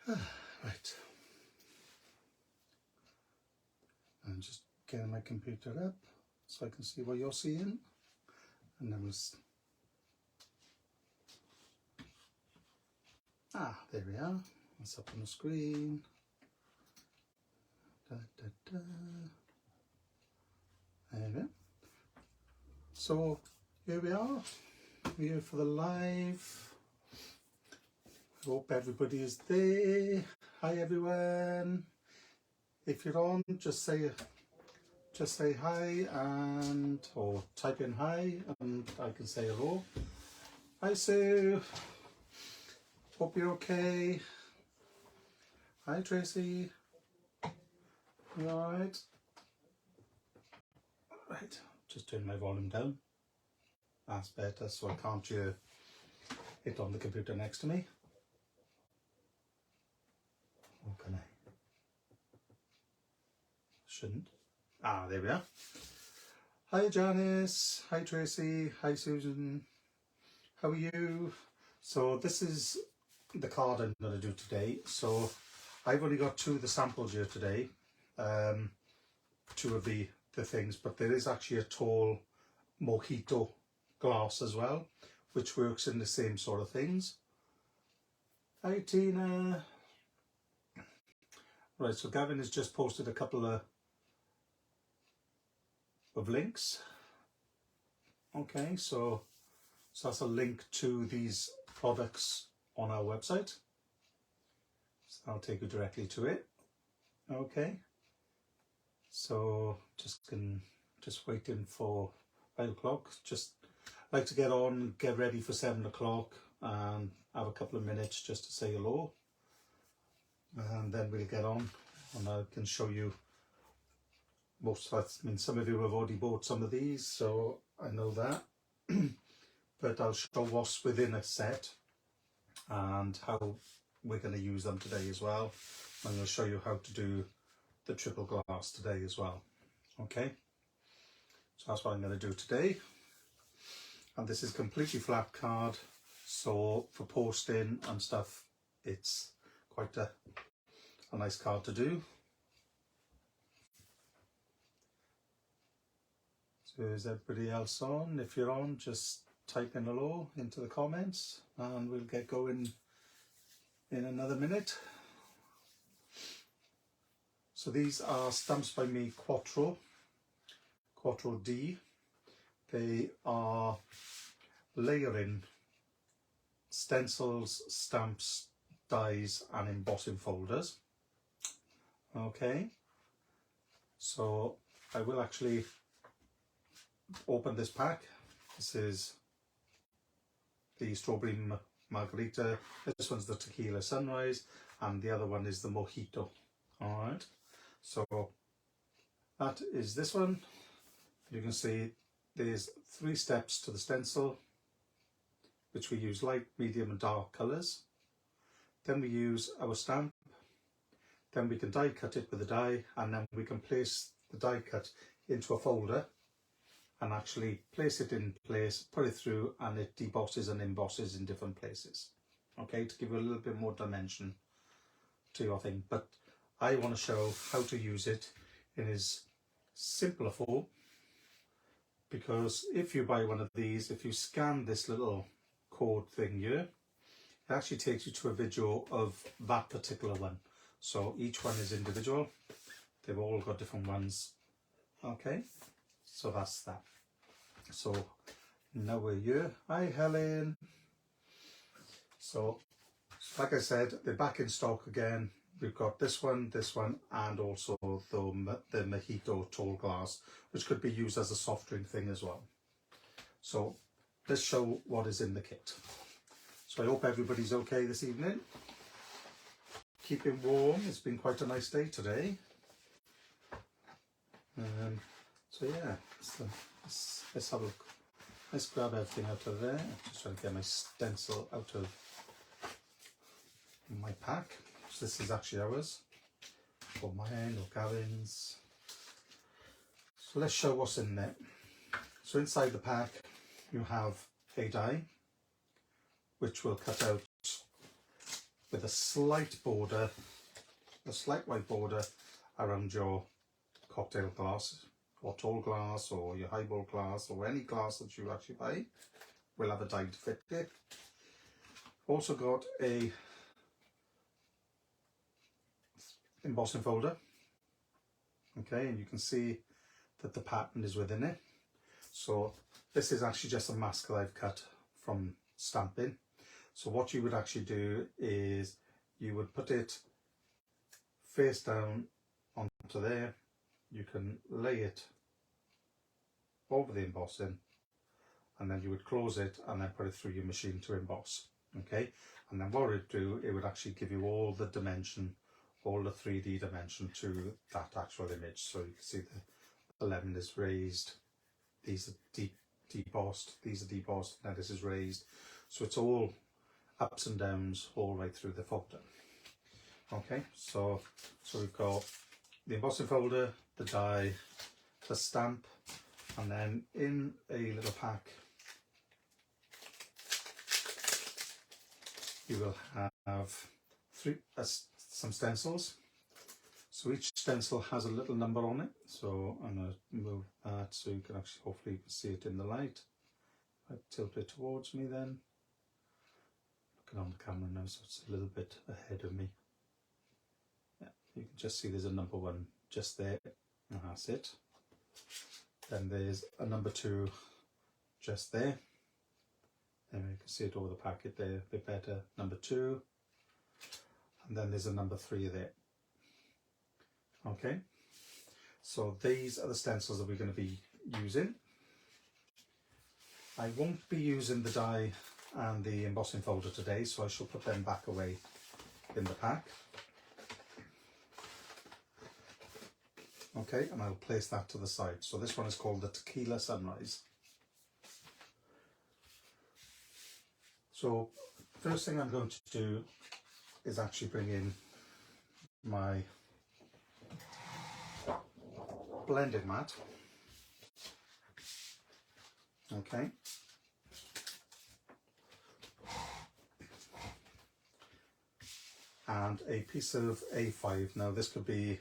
Right. I'm just getting my computer up so I can see what you're seeing. And then we'll... there we are. It's up on the screen. Da, da, da. There we go. So here we are. We're here for the live. I hope everybody is there. Hi everyone. If you're on, just say hi and or type in hi and I can say hello. Hi Sue. Hope you're okay. Hi Tracy. You alright? Right, just turn my volume down. That's better, so I can't hear it on the computer next to me. Or can I? Shouldn't. There we are. Hi Janice. Hi Tracy. Hi Susan. How are you? So this is the card I'm going to do today. So I've only got 2 of the samples here today. 2 of the things, but there is actually a tall mojito glass as well, which works in the same sort of things. Hi Tina. Right, so Gavin has just posted a couple of links. Okay, so that's a link to these products on our website. So I'll take you directly to it. Okay. So just waiting for 5 o'clock. Just like to get on, get ready for 7 o'clock and have a couple of minutes just to say hello. And then we'll get on and I can show you most of that. I mean, some of you have already bought some of these, so I know that. But I'll show what's within a set and how we're going to use them today as well. I'm going to show you how to do the triple glass today as well. Okay, so that's what I'm going to do today. And this is completely flat card, so for posting and stuff, it's quite a nice card to do. So is everybody else on? If you're on, just type in hello into the comments and we'll get going in another minute. So these are stamps by me, Quattro D. They are layering stencils, stamps, dies and embossing folders. Okay, so I will actually open this pack. This is the strawberry margarita, this one's the tequila sunrise, and the other one is the mojito. Alright, so that is this one. You can see there's 3 steps to the stencil, which we use light, medium and dark colours. Then we use our stamp, then we can die cut it with a die, and then we can place the die cut into a folder and actually place it in place, put it through, and it debosses and embosses in different places. Okay, to give you a little bit more dimension to your thing. But I want to show how to use it in its simpler form, because if you buy one of these, if you scan this little code thing here, it actually takes you to a video of that particular one. So each one is individual. They've all got different ones. Okay, so that's that. So now we're here. Hi Helen. So like I said, they're back in stock again. We've got this one, and also the mojito tall glass, which could be used as a soft drink thing as well. So let's show what is in the kit. So I hope everybody's okay this evening. Keeping warm. It's been quite a nice day today. So yeah, let's have a look. Let's grab everything out of there. I'm just trying to get my stencil out of my pack. So this is actually ours, or mine, or Gavin's. So let's show what's in there. So inside the pack you have a die, which will cut out with a slight border, a slight white border around your cocktail glass or tall glass or your highball glass or any glass that you actually buy will have a die to fit it. Also got a embossing folder, okay, and you can see that the pattern is within it. So this is actually just a mask that I've cut from stamping. So what you would actually do is you would put it face down onto there. You can lay it over the embossing, and then you would close it and then put it through your machine to emboss. Okay, and then what it would do, it would actually give you all the dimension, all the 3D dimension to that actual image. So you can see the lemon is raised, these are debossed, these are debossed, now this is raised. So it's all ups and downs all right through the folder. Okay, so we've got the embossing folder, the die, the stamp, and then in a little pack you will have some stencils. So each stencil has a little number on it. So I'm going to move that so you can actually hopefully see it in the light. I tilt it towards me then. Looking on the camera now, so it's a little bit ahead of me. Yeah, you can just see there's a number 1 just there, and that's it. Then there's a number 2 just there. And you can see it over the packet there, a bit better, number 2. And then there's a number 3 there. Okay, so these are the stencils that we're going to be using. I won't be using the die and the embossing folder today, so I shall put them back away in the pack. Okay, and I'll place that to the side. So this one is called the Tequila Sunrise. So first thing I'm going to do is actually bring in my blending mat. Okay. And a piece of A5. Now this could be,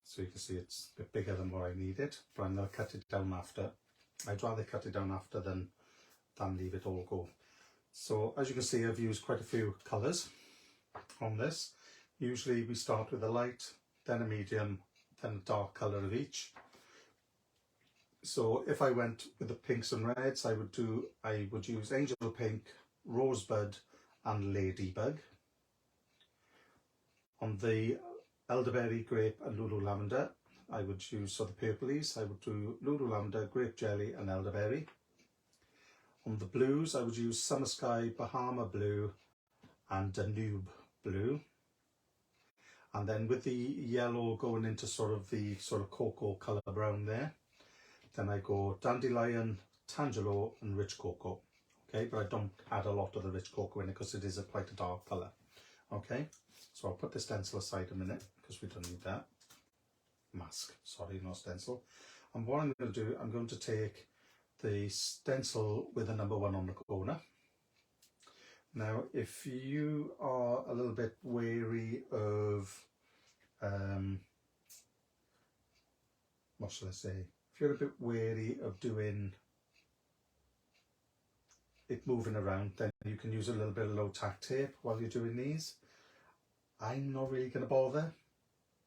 so you can see it's a bit bigger than what I needed, but I'm going to cut it down after. I'd rather cut it down after than leave it all go. So as you can see, I've used quite a few colours on this. Usually we start with a light, then a medium, then a dark colour of each. So if I went with the pinks and reds, I would use Angel Pink, Rosebud and Ladybug. On the Elderberry, Grape and Lulu Lavender, I would use, so the purplies, I would do Lulu Lavender, Grape Jelly and Elderberry. On the blues, I would use Summer Sky, Bahama Blue and Danube Blue. And then with the yellow going into the cocoa colour brown there, then I go Dandelion, Tangelo and Rich Cocoa. Okay, but I don't add a lot of the Rich Cocoa in it because it is quite a dark colour. Okay, so I'll put the stencil aside a minute because we don't need that. Mask, sorry, not stencil. And what I'm going to do, I'm going to take the stencil with the number 1 on the corner. Now, if you are a little bit wary of, what shall I say? If you're a bit wary of doing it moving around, then you can use a little bit of low tack tape while you're doing these. I'm not really going to bother,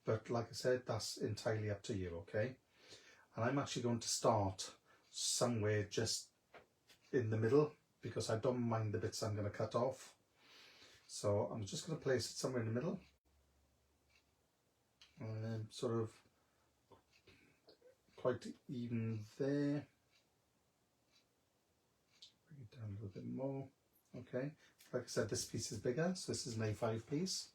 but like I said, that's entirely up to you, okay? And I'm actually going to start somewhere just in the middle because I don't mind the bits I'm going to cut off. So I'm just going to place it somewhere in the middle and then sort of quite even there. Bring it down a little bit more. Okay, like I said, this piece is bigger, so this is an A5 piece.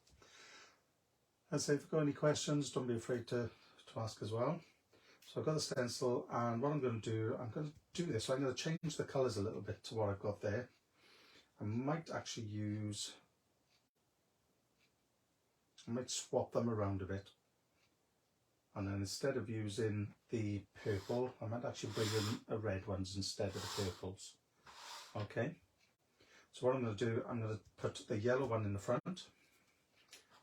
As I say, if you've got any questions, don't be afraid to ask as well. So I've got the stencil, and what I'm going to do, I'm going to do this. So I'm going to change the colours a little bit to what I've got there. I might actually swap them around a bit. And then instead of using the purple, I might actually bring in a red ones instead of the purples. Okay. So what I'm going to do, I'm going to put the yellow one in the front.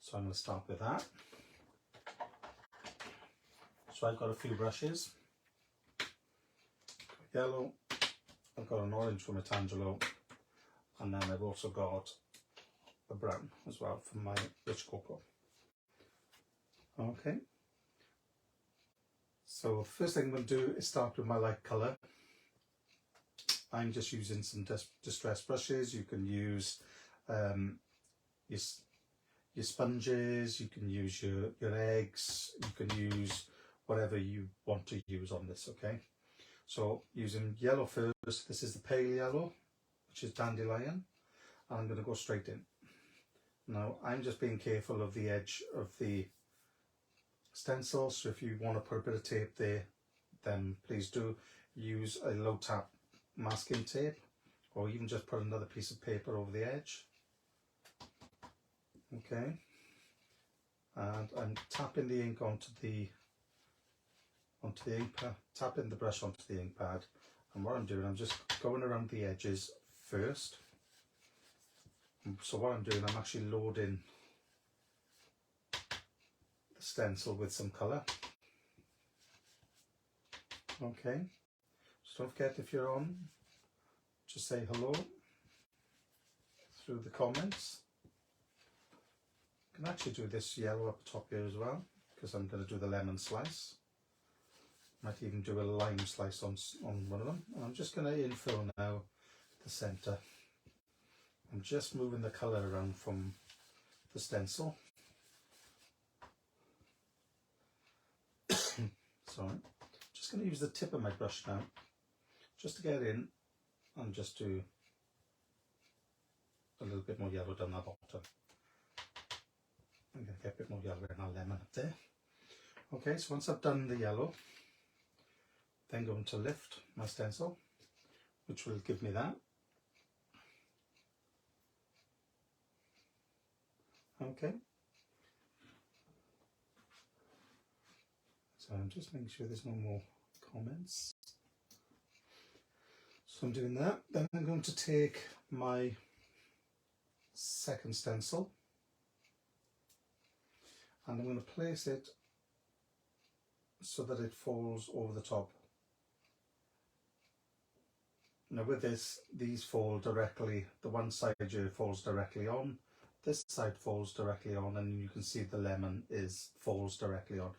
So I'm going to start with that. So I've got a few brushes. Yellow, I've got an orange from a Tangelo, and then I've also got a brown as well from my rich cocoa. Okay. So first thing I'm going to do is start with my light colour. I'm just using some distress brushes. You can use your sponges, you can use your eggs, you can use whatever you want to use on this, okay? So using yellow first, this is the pale yellow, which is dandelion, and I'm going to go straight in. Now I'm just being careful of the edge of the stencil, so if you want to put a bit of tape there, then please do use a low tap masking tape, or even just put another piece of paper over the edge. Okay, and I'm tapping the ink onto the ink pad, tapping the brush onto the ink pad, and what I'm doing, I'm just going around the edges first. So what I'm doing, I'm actually loading the stencil with some colour. Okay, so don't forget, if you're on, just say hello through the comments. I can actually do this yellow up the top here as well, because I'm going to do the lemon slice. Might even do a lime slice on one of them. And I'm just going to infill now the centre. I'm just moving the colour around from the stencil. Sorry. Just going to use the tip of my brush now, just to get in and just do a little bit more yellow down that bottom. I'm going to get a bit more yellow in our lemon up there. Okay, so once I've done the yellow, then going to lift my stencil, which will give me that. Okay. So I'm just making sure there's no more comments. So I'm doing that. Then I'm going to take my second stencil and I'm going to place it so that it falls over the top. Now with this, these fall directly, the one side here falls directly on, this side falls directly on, and you can see the lemon falls directly on.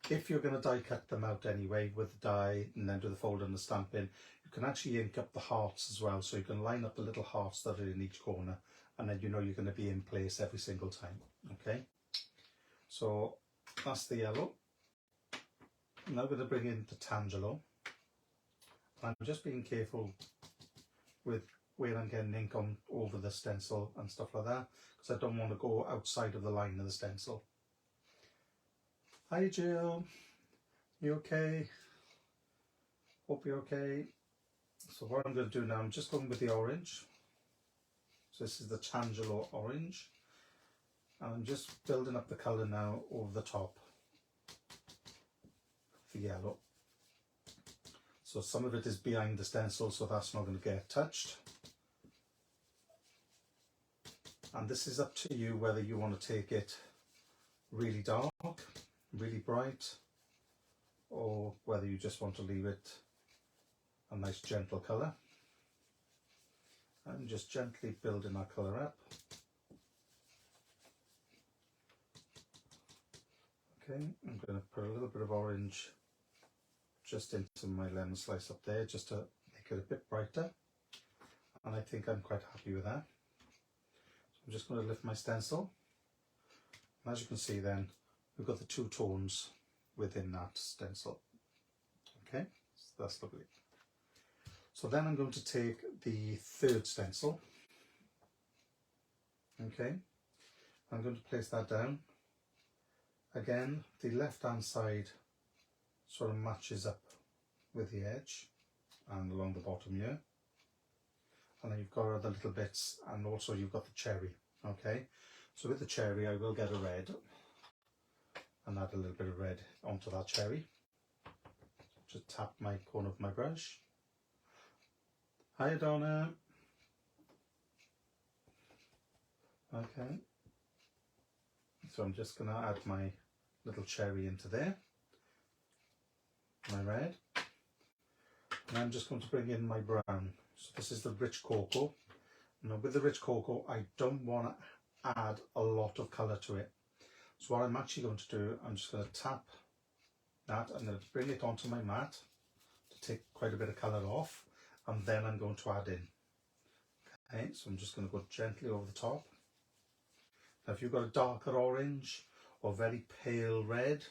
If you're going to die cut them out anyway with the die and then do the fold and the stamping, you can actually ink up the hearts as well, so you can line up the little hearts that are in each corner, and then you know you're going to be in place every single time. Okay, so that's the yellow. I'm now going to bring in the Tangelo. I'm just being careful with where I'm getting ink on over the stencil and stuff like that, because I don't want to go outside of the line of the stencil. Hi Jill, you okay? Hope you're okay. So what I'm going to do now, I'm just going with the orange. So this is the Tangelo orange. And I'm just building up the colour now over the top of the yellow. So some of it is behind the stencil, so that's not going to get touched. And this is up to you whether you want to take it really dark, really bright, or whether you just want to leave it a nice gentle colour. And just gently building our colour up. Okay, I'm going to put a little bit of orange just into my lemon slice up there, just to make it a bit brighter, and I think I'm quite happy with that. So I'm just going to lift my stencil, and as you can see then we've got the two tones within that stencil. Okay, so that's lovely. So then I'm going to take the third stencil. Okay, I'm going to place that down. Again, the left hand side sort of matches up with the edge and along the bottom here, and then you've got other little bits, and also you've got the cherry. Okay, so with the cherry I will get a red and add a little bit of red onto that cherry. Just tap my corner of my brush. Hi Donna. Okay, so I'm just going to add my little cherry into there, my red, and I'm just going to bring in my brown. So this is the rich cocoa. Now with the rich cocoa, I don't want to add a lot of colour to it. So what I'm actually going to do, I'm just going to tap that, I'm going to bring it onto my mat to take quite a bit of colour off, and then I'm going to add in. Okay, so I'm just going to go gently over the top. Now if you've got a darker orange or very pale red,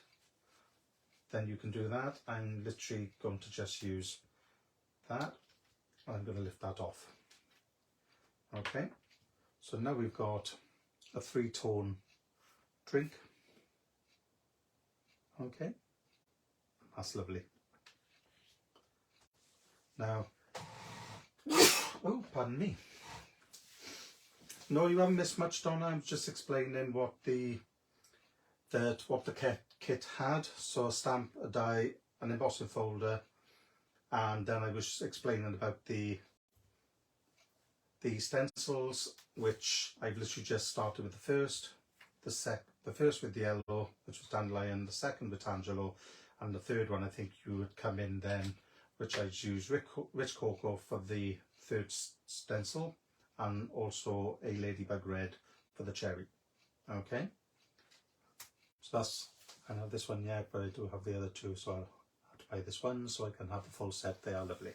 then you can do that. I'm literally going to just use that. I'm going to lift that off. Okay, so now we've got a 3-tone drink. Okay, that's lovely. Now, oh, pardon me. No, you haven't missed much, Donna. I'm just explaining what the kit had. So a stamp, a die, an embossing folder, and then I was explaining about the stencils, which I've literally just started with the first with the yellow, which was dandelion, the second with tangelo, and the third one I think you would come in then, which I'd use rich cocoa for the third stencil, and also a ladybug red for the cherry. Okay, so that's, I don't have this one yet, but I do have the other two, so I'll have to buy this one so I can have the full set. They are lovely.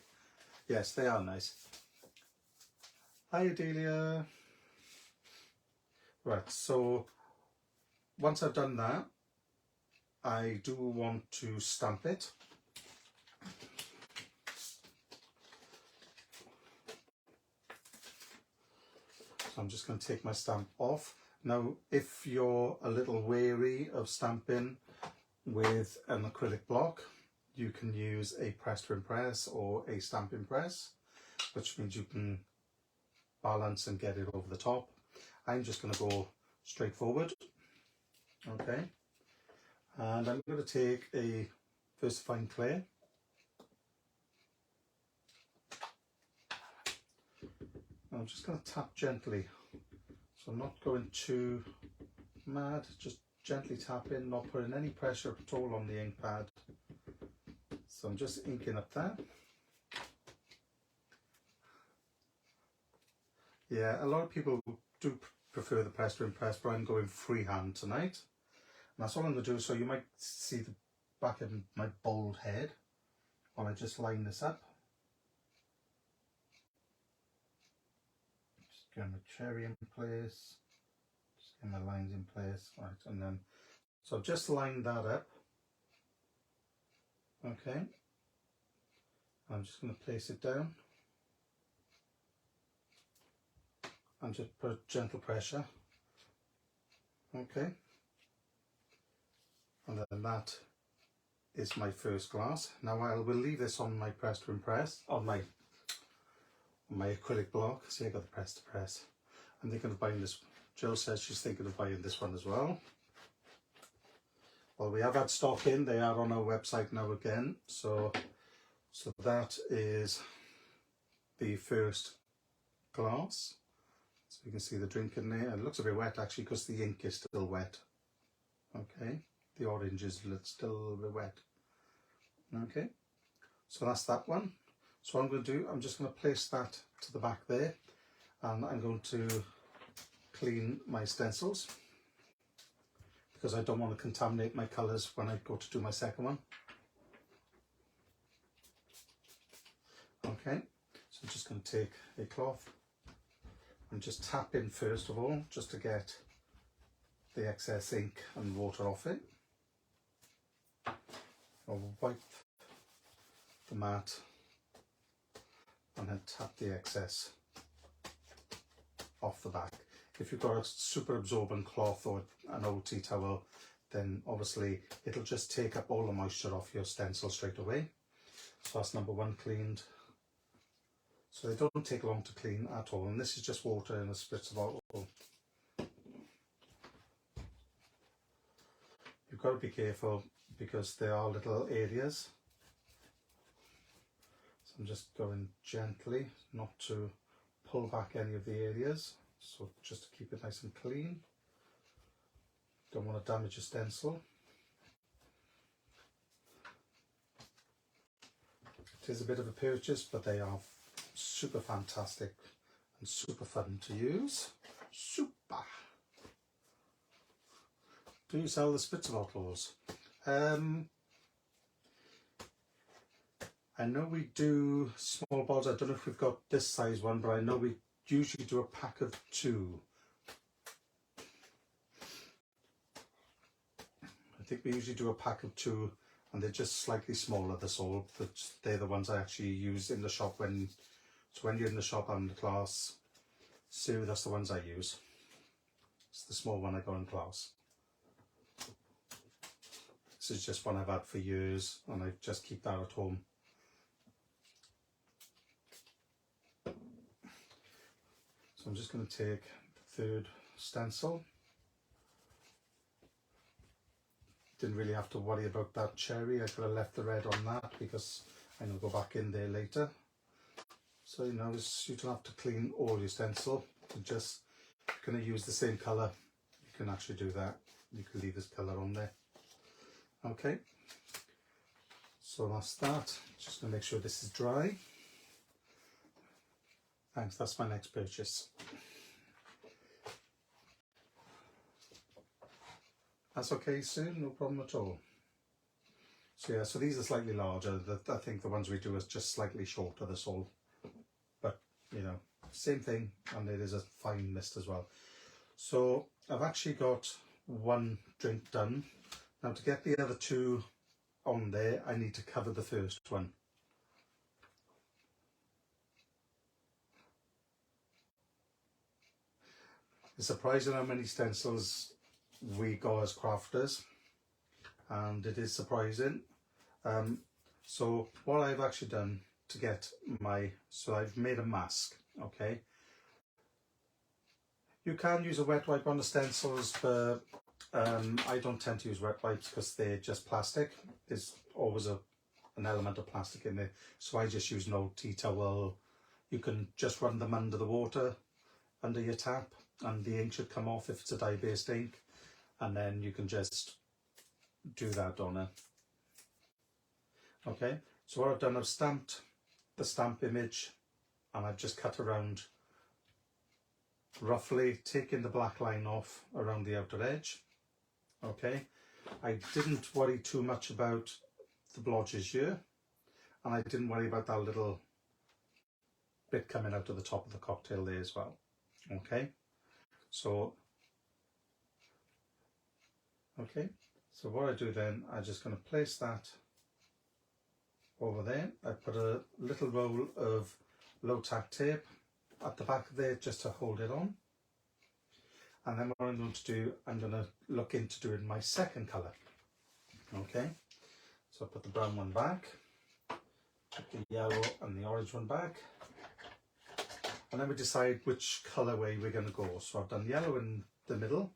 Yes, they are nice. Hi Adelia. Right, so once I've done that, I do want to stamp it. So I'm just going to take my stamp off. Now, if you're a little wary of stamping with an acrylic block, you can use a press to impress or a stamping press, which means you can balance and get it over the top. I'm just going to go straight forward. Okay, and I'm going to take a fine clay. I'm just going to tap gently, so I'm not going too mad, just gently tapping, not putting any pressure at all on the ink pad. So I'm just inking up that. Yeah, a lot of people do prefer the press to impress, but I'm going freehand tonight. And that's all I'm going to do. So you might see the back of my bald head while I just line this up. Just get my cherry in place, just get my lines in place, right, and then, so I've just lined that up. Okay, I'm just going to place it down and just put gentle pressure. Okay, and then that is my first glass. Now I will leave this on my press to impress, on my acrylic block. See, I got the press to press. I'm thinking of buying this. Jill says she's thinking of buying this one as well. Well, we have had stock in. They are on our website now again. So that is the first glass. So you can see the drink in there. It looks a bit wet actually because the ink is still wet. Okay, the orange is still a little bit wet. Okay, so that's that one. So what I'm going to do, I'm just going to place that to the back there, and I'm going to clean my stencils because I don't want to contaminate my colours when I go to do my second one. Okay, so I'm just going to take a cloth and just tap in first of all, just to get the excess ink and water off it. I'll wipe the mat and then tap the excess off the back. If you've got a super absorbent cloth or an old tea towel, then obviously it'll just take up all the moisture off your stencil straight away. So that's number one cleaned. So they don't take long to clean at all, and this is just water in a spritz bottle. You've got to be careful because there are little areas. So I'm just going gently, not to pull back any of the areas. so just to keep it nice and clean. Don't want to damage your stencil. It is a bit of a purchase, but they are super fantastic and super fun to use. Super! Do you sell the spritzer bottles? I know we do small bottles. I don't know if we've got this size one, but I know we usually do a pack of 2. I think we usually do a pack of 2, and they're just slightly smaller, that's all. But they're the ones I actually use in the shop when you're in the shop and the class. So that's the ones I use. It's the small one I got in class. This is just one I've had for years, and I just keep that at home. So I'm just going to take the 3rd stencil. Didn't really have to worry about that cherry. I could have left the red on that because I'm going to go back in there later. So you notice you don't have to clean all your stencil. You just going to use the same colour. You can actually do that. You can leave this colour on there. Okay. So that's that. Just going to make sure this is dry. Thanks, that's my next purchase. That's okay, Sue, no problem at all. So yeah, so these are slightly larger. I think the ones we do is just slightly shorter, that's all. But, you know, same thing, and it is a fine mist as well. So I've actually got 1 drink done. Now to get the other 2 on there, I need to cover the first one. It's surprising how many stencils we go as crafters, and it is surprising. So what I've actually done to get so I've made a mask, okay? You can use a wet wipe on the stencils, but I don't tend to use wet wipes because they're just plastic. There's always an element of plastic in there, so I just use an old tea towel. You can just run them under the water, under your tap, and the ink should come off if it's a dye-based ink, and then you can just do that on it. Okay, so what I've done, I've stamped the stamp image, and I've just cut around roughly, taking the black line off around the outer edge. Okay, I didn't worry too much about the blotches here, and I didn't worry about that little bit coming out of the top of the cocktail there as well. Okay, so what I do then, I'm just going to place that over there. I put a little roll of low tack tape at the back there just to hold it on. And then what I'm going to do, I'm going to look into doing my second colour. Okay, so I put the brown one back, put the yellow and the orange one back, and then we decide which colourway we're going to go. So I've done yellow in the middle,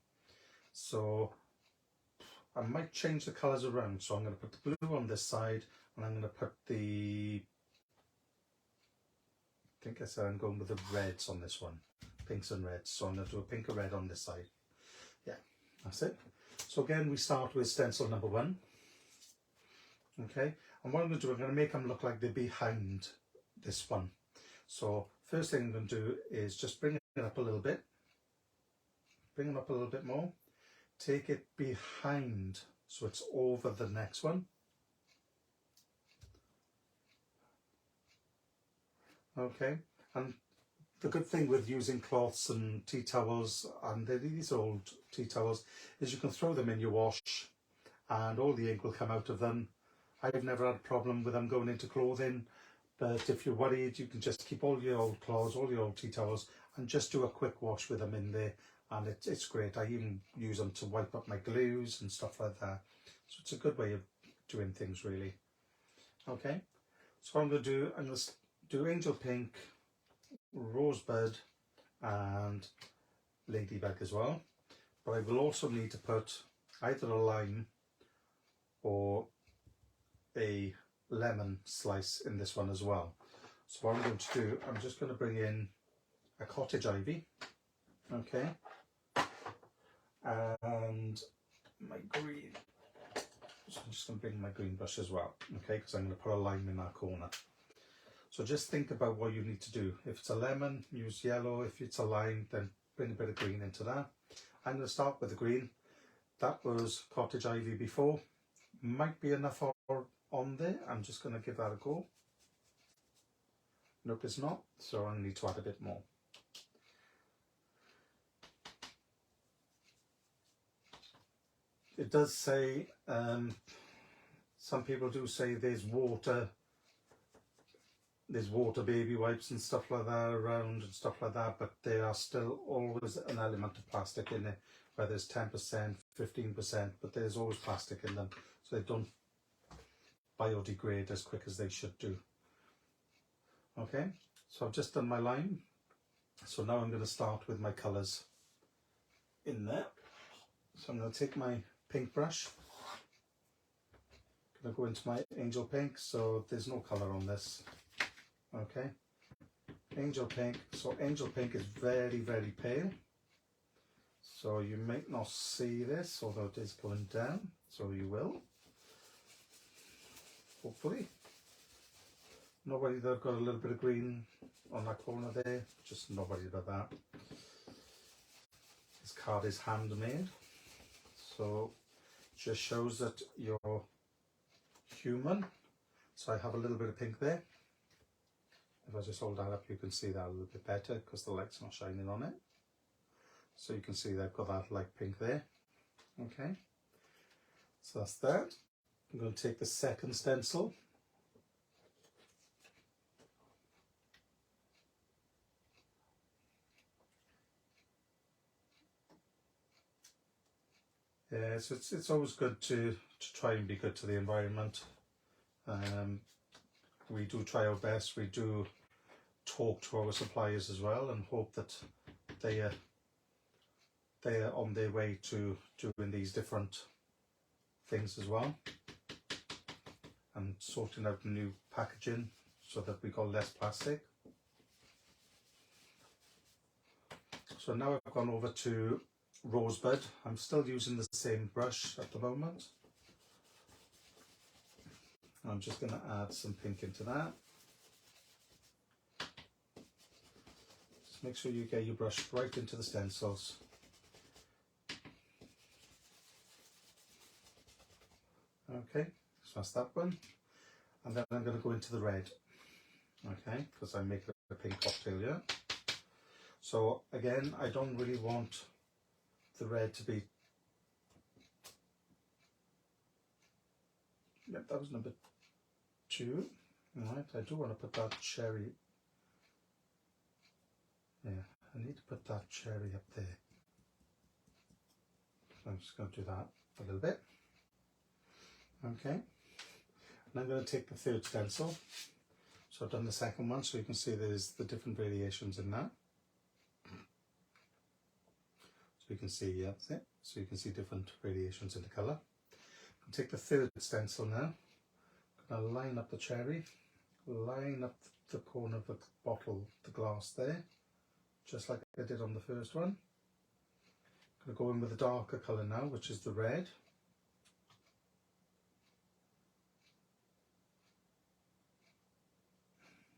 so I might change the colours around. So I'm going to put the blue on this side, and I'm going to put the, I think I said I'm going with the reds on this one, pinks and reds. So I'm going to do a pink and red on this side. Yeah, that's it. So again, we start with stencil number 1. Okay, and what I'm going to do, I'm going to make them look like they're behind this one. So first thing I'm going to do is just bring it up a little bit, bring them up a little bit more, take it behind so it's over the next one. Okay, and the good thing with using cloths and tea towels, and these old tea towels, is you can throw them in your wash and all the ink will come out of them. I've never had a problem with them going into clothing, but if you're worried, you can just keep all your old cloths, all your old tea towels, and just do a quick wash with them in there, and it's great. I even use them to wipe up my glues and stuff like that. So it's a good way of doing things, really. Okay, so what I'm going to do, I'm going to do Angel Pink, Rosebud and Ladybug as well, but I will also need to put either a lime or a lemon slice in this one as well. So what I'm going to do, I'm just going to bring in a cottage ivy, Okay, and my green, so I'm just going to bring my green brush as well, okay, because I'm going to put a line in that corner. So just think about what you need to do. If it's a lemon, use yellow. If it's a lime, then bring a bit of green into that. I'm going to start with the green. That was cottage ivy before. Might be enough on there. I'm just going to give that a go. Nope, it's not, so I need to add a bit more. It does say, some people do say there's water baby wipes and stuff like that around and stuff like that, but there are still always an element of plastic in it, whether it's 10%, 15%, but there's always plastic in them, so they don't biodegrade as quick as they should do. Okay, so I've just done my line, so now I'm going to start with my colours in there. So I'm going to take my pink brush, going to go into my angel pink, so there's no colour on this. Okay, angel pink. So angel pink is very, very pale, so you might not see this, although it is going down, so you will, hopefully. Nobody that got a little bit of green on that corner there, just nobody about that. This card is handmade, so just shows that you're human. So I have a little bit of pink there. If I just hold that up, you can see that a little bit better because the light's not shining on it. So you can see that I've got that light pink there. Okay, so that's that. I'm going to take the second stencil. Yeah, so it's always good to try and be good to the environment. We do try our best. We do talk to our suppliers as well and hope that they are on their way to doing these different things as well and sorting out new packaging so that we got less plastic. So now I've gone over to Rosebud. I'm still using the same brush at the moment. I'm just going to add some pink into that. Just make sure you get your brush right into the stencils. Okay, so that's that one. And then I'm going to go into the red, okay, because I'm making a pink cocktail here. So again, I don't really want the red to be, yep, that was number 2. Right, I do want to put that cherry, yeah, I need to put that cherry up there. So I'm just going to do that a little bit. Okay, and I'm going to take the third stencil. So I've done the second one, so you can see there's the different variations in that. So you can see, yeah, that's it. So you can see different variations in the colour. I'll take the third stencil now. I'm going to line up the cherry, line up the corner of the bottle, the glass there, just like I did on the first one. I'm going to go in with the darker colour now, which is the red.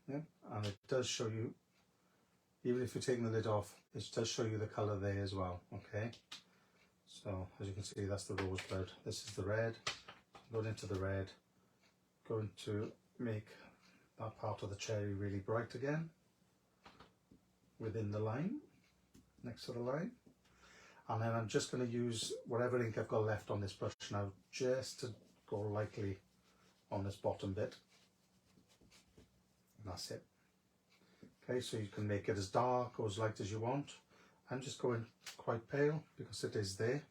Yeah, and it does show you, even if you're taking the lid off, it does show you the colour there as well, okay? So as you can see, that's the rosebud. This is the red. Going into the red, going to make that part of the cherry really bright again within the line, next to the line. And then I'm just going to use whatever ink I've got left on this brush now, just to go lightly on this bottom bit. And that's it. Okay, so you can make it as dark or as light as you want. I'm just going quite pale because it is there.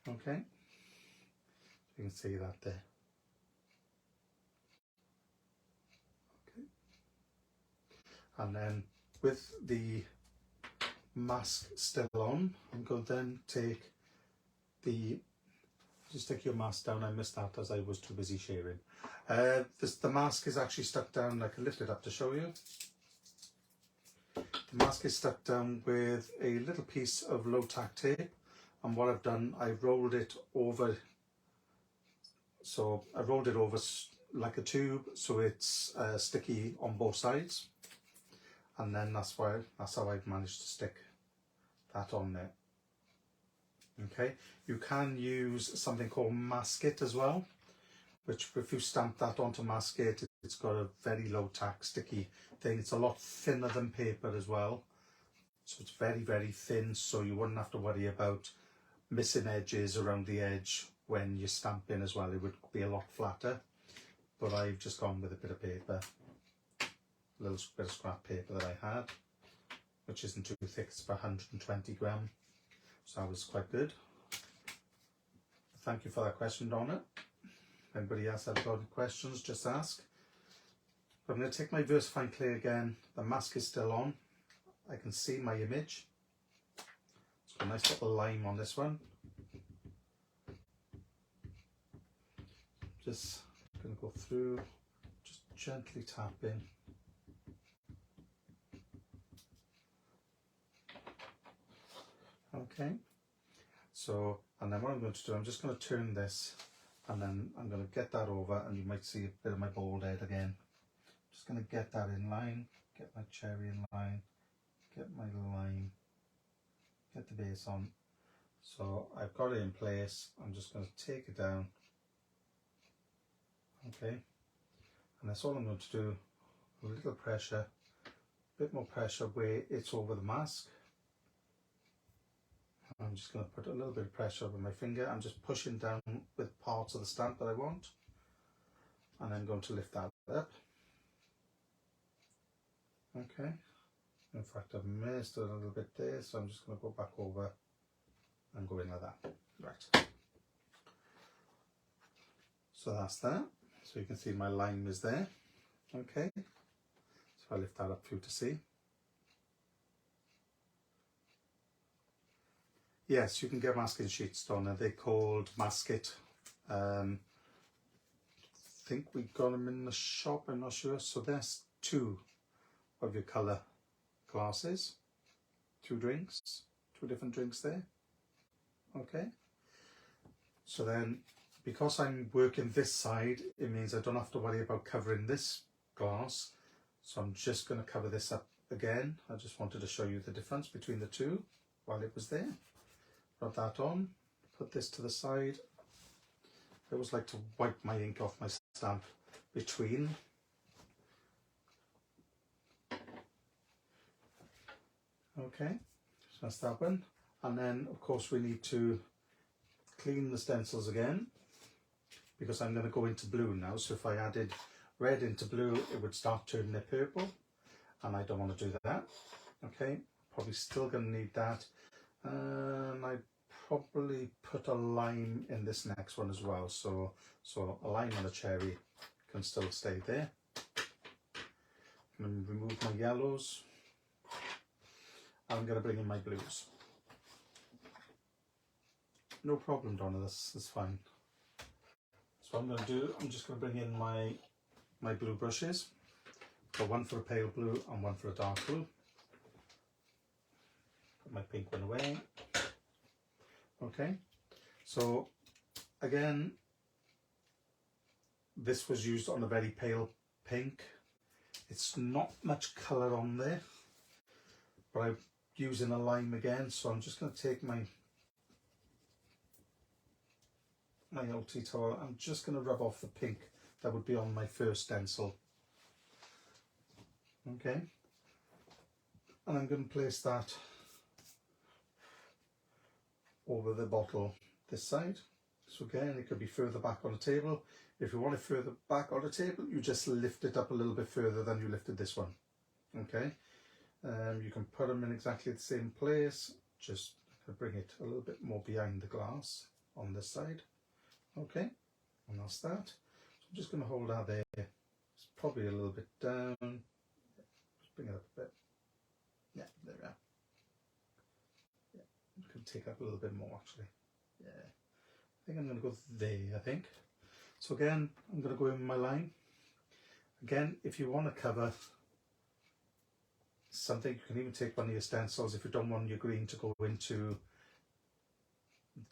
Okay, you can see that there. Okay, and then with the mask still on, I'm going to then take the, just take your mask down. I missed that as I was too busy sharing. The mask is actually stuck down. I can lift it up to show you. The mask is stuck down with a little piece of low tack tape, and what I've done, I've rolled it over. So I rolled it over like a tube, so it's sticky on both sides, and then that's how I've managed to stick that on there. Okay, you can use something called masket as well, which if you stamp that onto masket, it's got a very low tack sticky thing. It's a lot thinner than paper as well, so it's very, very thin, so you wouldn't have to worry about missing edges around the edge when you're stamping as well. It would be a lot flatter, but I've just gone with a bit of paper, a little bit of scrap paper that I had, which isn't too thick. It's about 120 gram, so that was quite good. Thank you for that question, Donna. If anybody else has got any questions, just ask. But I'm going to take my VersaFine clay again. The mask is still on. I can see my image. It's got a nice little line on this one. Just going to go through, just gently tapping. Okay. So, and then what I'm going to do, I'm just going to turn this, and then I'm going to get that over, and you might see a bit of my bald head again. Just going to get that in line, get my cherry in line, get my line, get the base on. So I've got it in place. I'm just going to take it down. Okay, and that's all I'm going to do. A little pressure, a bit more pressure where it's over the mask. I'm just going to put a little bit of pressure with my finger. I'm just pushing down with parts of the stamp that I want, and I'm going to lift that up. Okay, in fact I've missed a little bit there, so I'm just going to go back over and go in like that. Right, so that's that. So you can see my line is there. Okay, so I lift that up for you to see. Yes, you can get masking sheets, Donna. They're called masket. I think we got them in the shop, I'm not sure. So there's two of your colour glasses, two different drinks there. Okay, so then because I'm working this side, it means I don't have to worry about covering this glass. So I'm just going to cover this up again. I just wanted to show you the difference between the two while it was there. Rub that on, put this to the side. I always like to wipe my ink off my stamp between. Okay, so that's that one. And then of course we need to clean the stencils again, because I'm going to go into blue now. So if I added red into blue, it would start turning it purple, and I don't want to do that. Okay, probably still going to need that. I probably put a lime in this next one as well. So a lime and a cherry can still stay there. I'm going to remove my yellows. I'm going to bring in my blues. No problem, Donna, that's fine. So what I'm going to do, I'm just going to bring in my blue brushes. Got one for a pale blue and one for a dark blue. Put my pink one away. Okay, so again, this was used on a very pale pink. It's not much colour on there, but I'm using a lime again, so I'm just going to take my old tea towel. I'm just going to rub off the pink that would be on my first stencil. Okay, and I'm going to place that over the bottle this side. So again, it could be further back on the table. If you want it further back on the table, you just lift it up a little bit further than you lifted this one. Okay, you can put them in exactly the same place, just bring it a little bit more behind the glass on this side. Okay, and that's that. So I'm just going to hold that there. It's probably a little bit down. Just bring it up a bit. Yeah, there we are. Yeah, you can take up a little bit more actually. Yeah, I think I'm going to go there, I think. So again, I'm going to go in with my line. Again, if you want to cover something. You can even take one of your stencils if you don't want your green to go into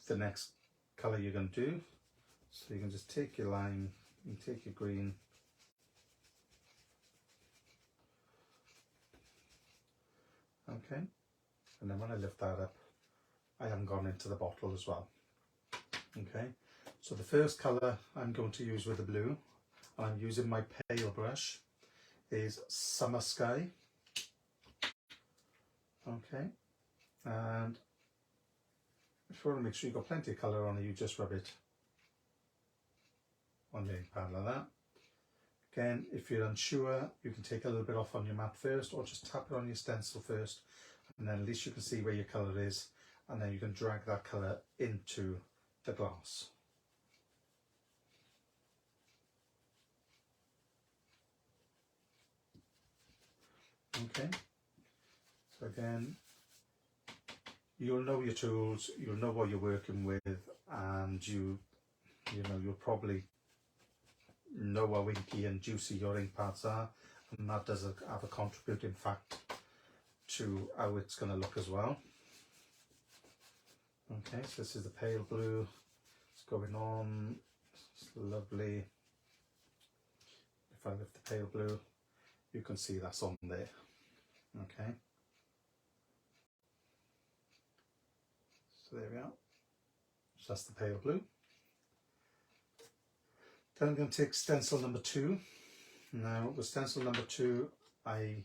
the next colour you're going to do. So you can just take your lime, you can take your green, okay, and then when I lift that up, I haven't gone into the bottle as well. Okay, so the first colour I'm going to use with the blue, and I'm using my pale brush, is Summer Sky. Okay, and if you want to make sure you've got plenty of colour on it, you just rub it on the ink pad like that. Again, if you're unsure, you can take a little bit off on your mat first, or just tap it on your stencil first, and then at least you can see where your colour is, and then you can drag that colour into the glass. Okay, so again, you'll know your tools, you'll know what you're working with, and you'll probably know how inky and juicy your ink pads are, and that does have a contributing fact to how it's going to look as well. Okay, so this is the pale blue, it's going on, it's lovely. If I lift the pale blue, you can see that's on there. Okay, so there we are, so that's the pale blue. Then I'm going to take stencil number 2. Now with stencil number 2, I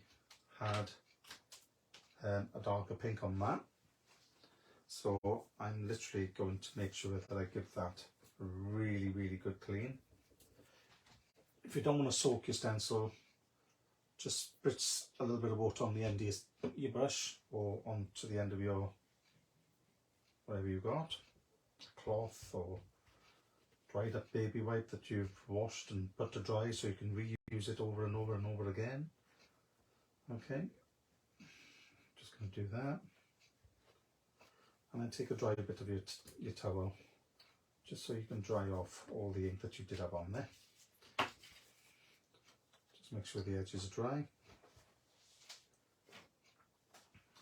had a darker pink on that, so I'm literally going to make sure that I give that a really, really good clean. If you don't want to soak your stencil, just spritz a little bit of water on the end of your brush, or onto the end of your, whatever you've got, cloth or dried up baby wipe that you've washed and put to dry, so you can reuse it over and over and over again. Okay, just going to do that, and then take a dry bit of your towel, just so you can dry off all the ink that you did have on there. Just make sure the edges are dry.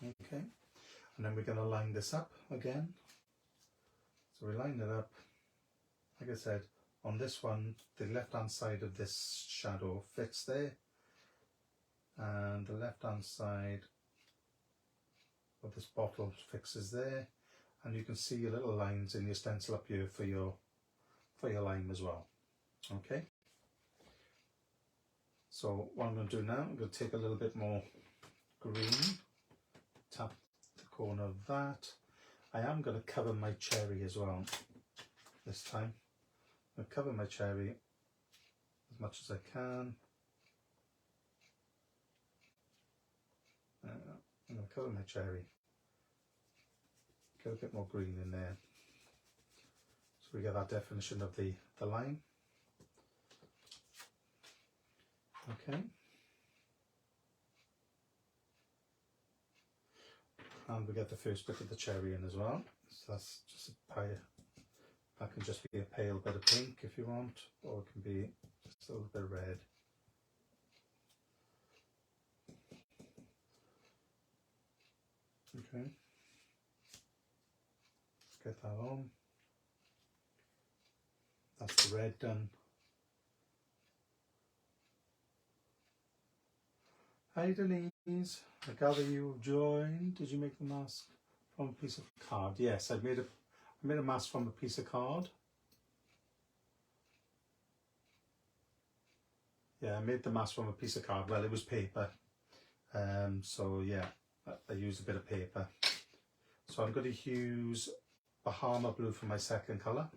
Okay, and then we're going to line this up again. So we line it up. Like I said, on this one, the left hand side of this shadow fits there, and the left hand side of this bottle fixes there, and you can see your little lines in your stencil up here for your lime as well. Okay, so what I'm going to do now, I'm going to take a little bit more green, tap the corner of that. I am going to cover my cherry as well this time. I'll cover my cherry as much as I can. I'm going to cover my cherry, get a bit more green in there, so we get that definition of the line. Okay, and we get the first bit of the cherry in as well, so that's just a pie. That can just be a pale bit of pink if you want, or it can be just a little bit of red. Okay, let's get that on. That's the red done. Hi Denise, I gather you've joined. Did you make the mask from a piece of card? Yes, I made a mask from a piece of card. Yeah, I made the mask from a piece of card. Well, it was paper. So yeah, I used a bit of paper. So I'm going to use Bahama Blue for my second colour.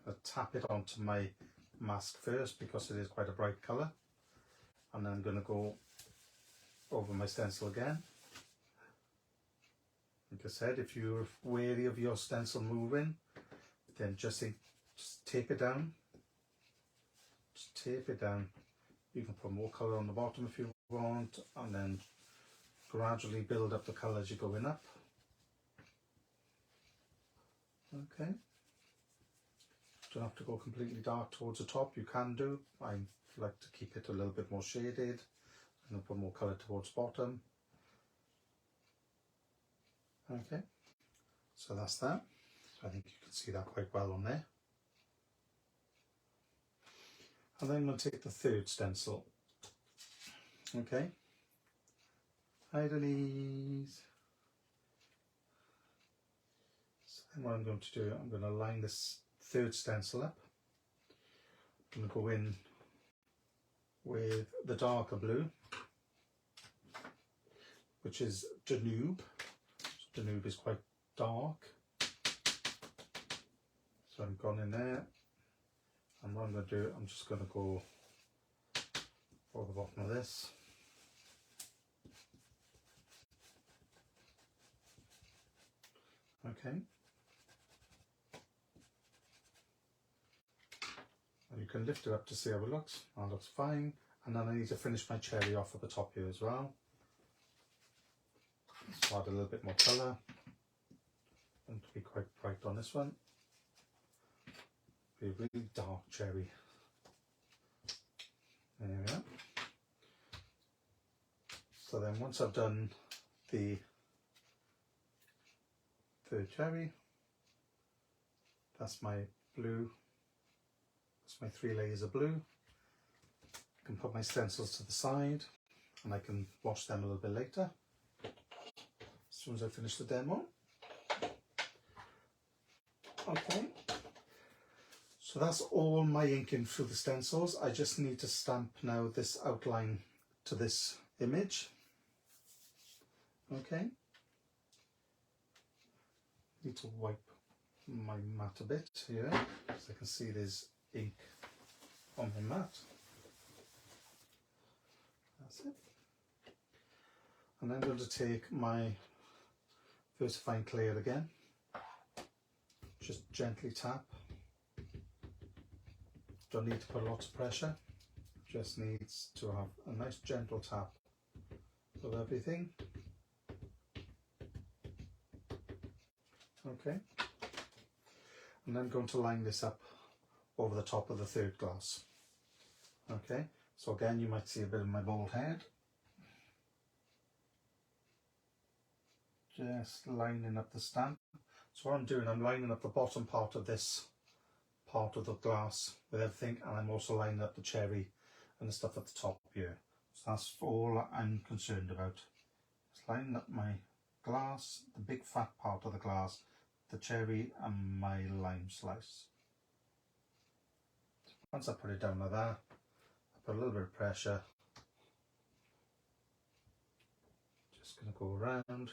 I'll tap it onto my mask first because it is quite a bright colour. And then I'm going to go over my stencil again. Like I said, if you're wary of your stencil moving, then just tape it down. Just tape it down. You can put more colour on the bottom if you want, and then gradually build up the colour as you're going up. Okay. Don't have to go completely dark towards the top. You can do. I like to keep it a little bit more shaded. I'm going to put more colour towards bottom. Okay, so that's that. I think you can see that quite well on there. And then I'm going to take the third stencil. Okay. Hi Denise. So then what I'm going to do, I'm going to line this third stencil up. I'm going to go in with the darker blue, which is Danube. So Danube is quite dark. So I've gone in there. And what I'm going to do, I'm just going to go over the bottom of this. Okay. And you can lift it up to see how it looks. That looks fine. And then I need to finish my cherry off at the top here as well. So add a little bit more colour. And to be quite bright on this one. Be a really dark cherry. There we go. So then once I've done the third cherry, that's my blue, that's my 3 layers of blue. I can put my stencils to the side and I can wash them a little bit later, as soon as I finish the demo. Okay. So that's all my inking through the stencils. I just need to stamp now this outline to this image. Okay. Need to wipe my mat a bit here, so I can see there's ink on my mat. That's it. And I'm going to take my VersaFine clear again. Just gently tap. Don't need to put lots of pressure, just needs to have a nice gentle tap of everything. Okay, and I'm going to line this up over the top of the third glass. Okay, so again you might see a bit of my bald head. Just lining up the stamp. So what I'm doing, I'm lining up the bottom part of this part of the glass with everything, and I'm also lining up the cherry and the stuff at the top here. So that's all I'm concerned about. Just lining up my glass, the big fat part of the glass, the cherry and my lime slice. Once I put it down like that, I put a little bit of pressure. Just going to go around.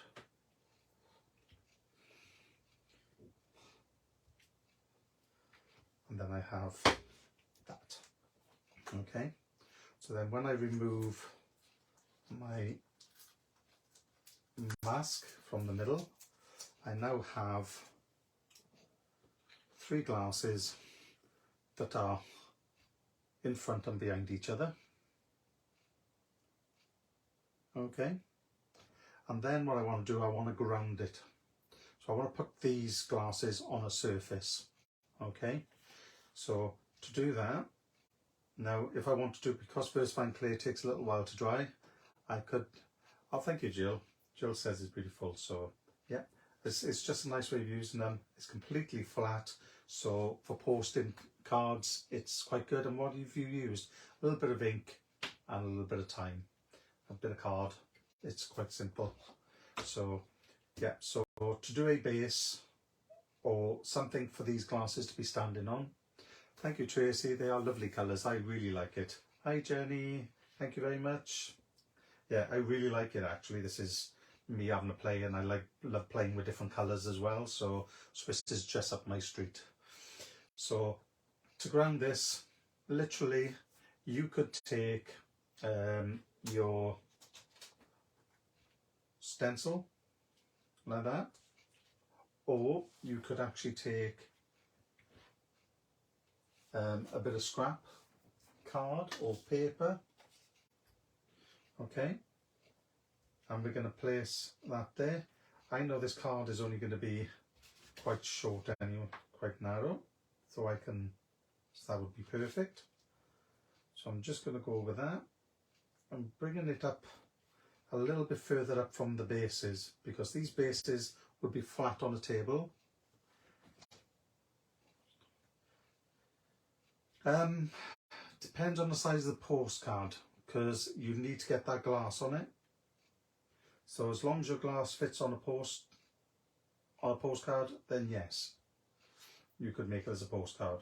And then I have that. Okay, so then when I remove my mask from the middle, I now have 3 glasses that are in front and behind each other. Okay, and then what I want to do, I want to ground it. So I want to put these glasses on a surface. Okay, so to do that, now if I want to do, because VersaFine clay takes a little while to dry, I could, oh thank you Jill, Jill says it's beautiful, so yeah, it's just a nice way of using them. It's completely flat, so for posting cards it's quite good. And what have you used? A little bit of ink and a little bit of time, a bit of card. It's quite simple. So yeah, so to do a base or something for these glasses to be standing on. Thank you Tracy, they are lovely colours, I really like it. Hi Jenny, thank you very much. Yeah, I really like it actually. This is me having a play, and I love playing with different colours as well, so Swiss is just up my street. So to ground this, literally you could take your stencil like that, or you could actually take a bit of scrap card or paper. Okay, and we're going to place that there. I know this card is only going to be quite short anyway, quite narrow, so that would be perfect. So I'm just going to go over that. I'm bringing it up a little bit further up from the bases, because these bases would be flat on a table. Depends on the size of the postcard, because you need to get that glass on it. So as long as your glass fits on a postcard, then yes, you could make it as a postcard.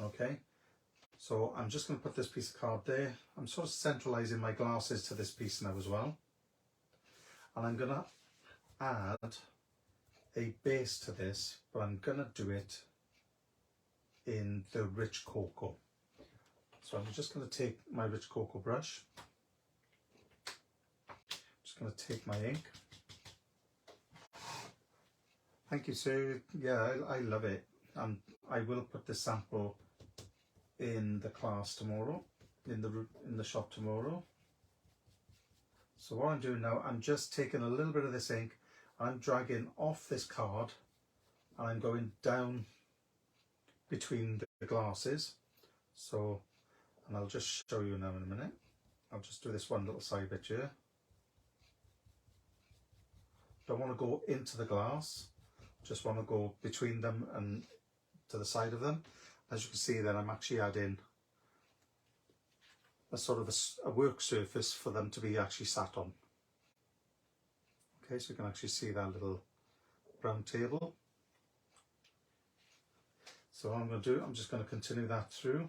Okay, so I'm just going to put this piece of card there. I'm sort of centralizing my glasses to this piece now as well, and I'm going to add a base to this, but I'm going to do it in the rich cocoa. So I'm just going to take my rich cocoa brush, just going to take my ink. Thank you, sir. Yeah, I love it, and I will put the sample in the class tomorrow, in the shop tomorrow. So what I'm doing now, I'm just taking a little bit of this ink, I'm dragging off this card, and I'm going down between the glasses. So, and I'll just show you now in a minute. I'll just do this one little side bit here. Don't want to go into the glass, just want to go between them and to the side of them. As you can see, then I'm actually adding a sort of a work surface for them to be actually sat on. Okay, so you can actually see that little round table. So what I'm going to do, I'm just going to continue that through.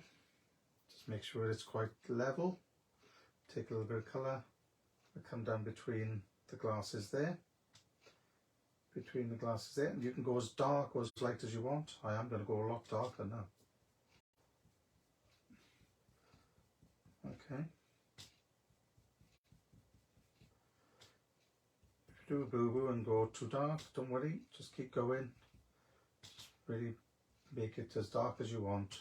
Just make sure it's quite level. Take a little bit of colour. I come down between the glasses there. Between the glasses there, and you can go as dark or as light as you want. I am going to go a lot darker now. Okay. If you do a boo-boo and go too dark, don't worry, just keep going. Just really make it as dark as you want.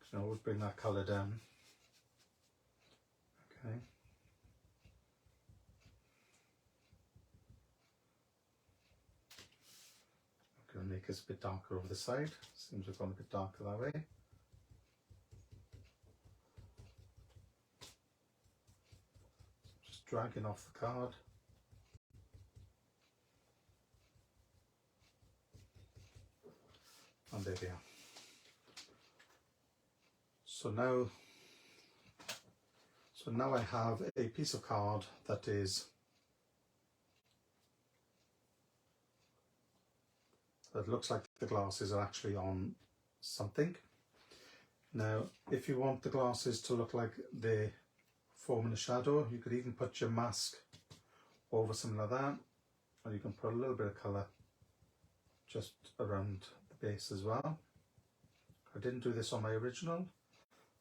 You can always bring that colour down. Okay. I'm going to make this a bit darker over the side. Seems we've gone a bit darker that way. Just dragging off the card. And there we are. So now I have a piece of card that looks like the glasses are actually on something. Now, if you want the glasses to look like they're forming a shadow, you could even put your mask over something like that, or you can put a little bit of colour just around the base as well. I didn't do this on my original,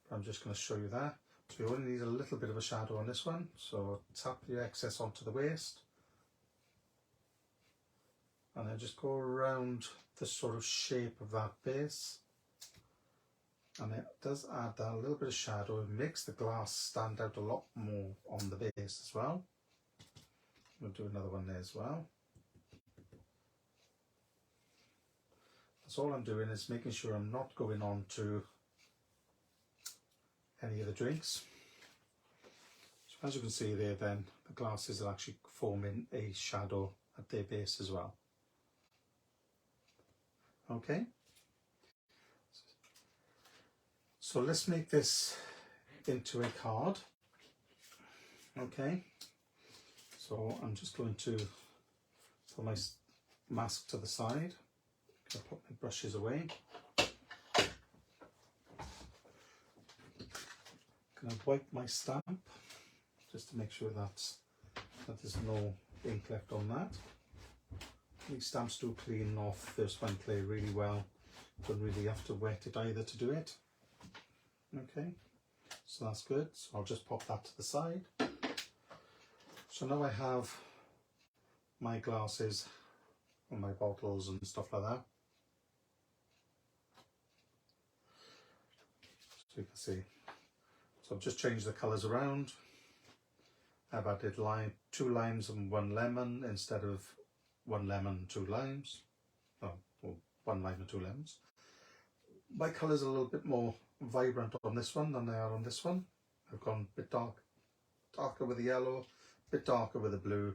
but I'm just going to show you that. So you only need a little bit of a shadow on this one, so tap the excess onto the waste, and then just go around the sort of shape of that base, and it does add that little bit of shadow. It makes the glass stand out a lot more on the base as well. We'll do another one there as well. That's all I'm doing, is making sure I'm not going on to any of the drinks. So as you can see there, then the glasses are actually forming a shadow at their base as well. Okay, so let's make this into a card. Okay, so I'm just going to put my mask to the side. I'm going to put my brushes away. I'm going to wipe my stamp just to make sure that there's no ink left on that. These stamps do clean off the spun clay really well. Don't really have to wet it either to do it. Okay, so that's good. So I'll just pop that to the side. So now I have my glasses and my bottles and stuff like that. So you can see. So I've just changed the colours around. I've added 2 limes and 1 lemon instead of 1 lemon and 2 limes. Oh, well, 1 lime and 2 lemons. my colours are a little bit more vibrant on this one than they are on this one. I've gone a bit darker with the yellow, a bit darker with the blue,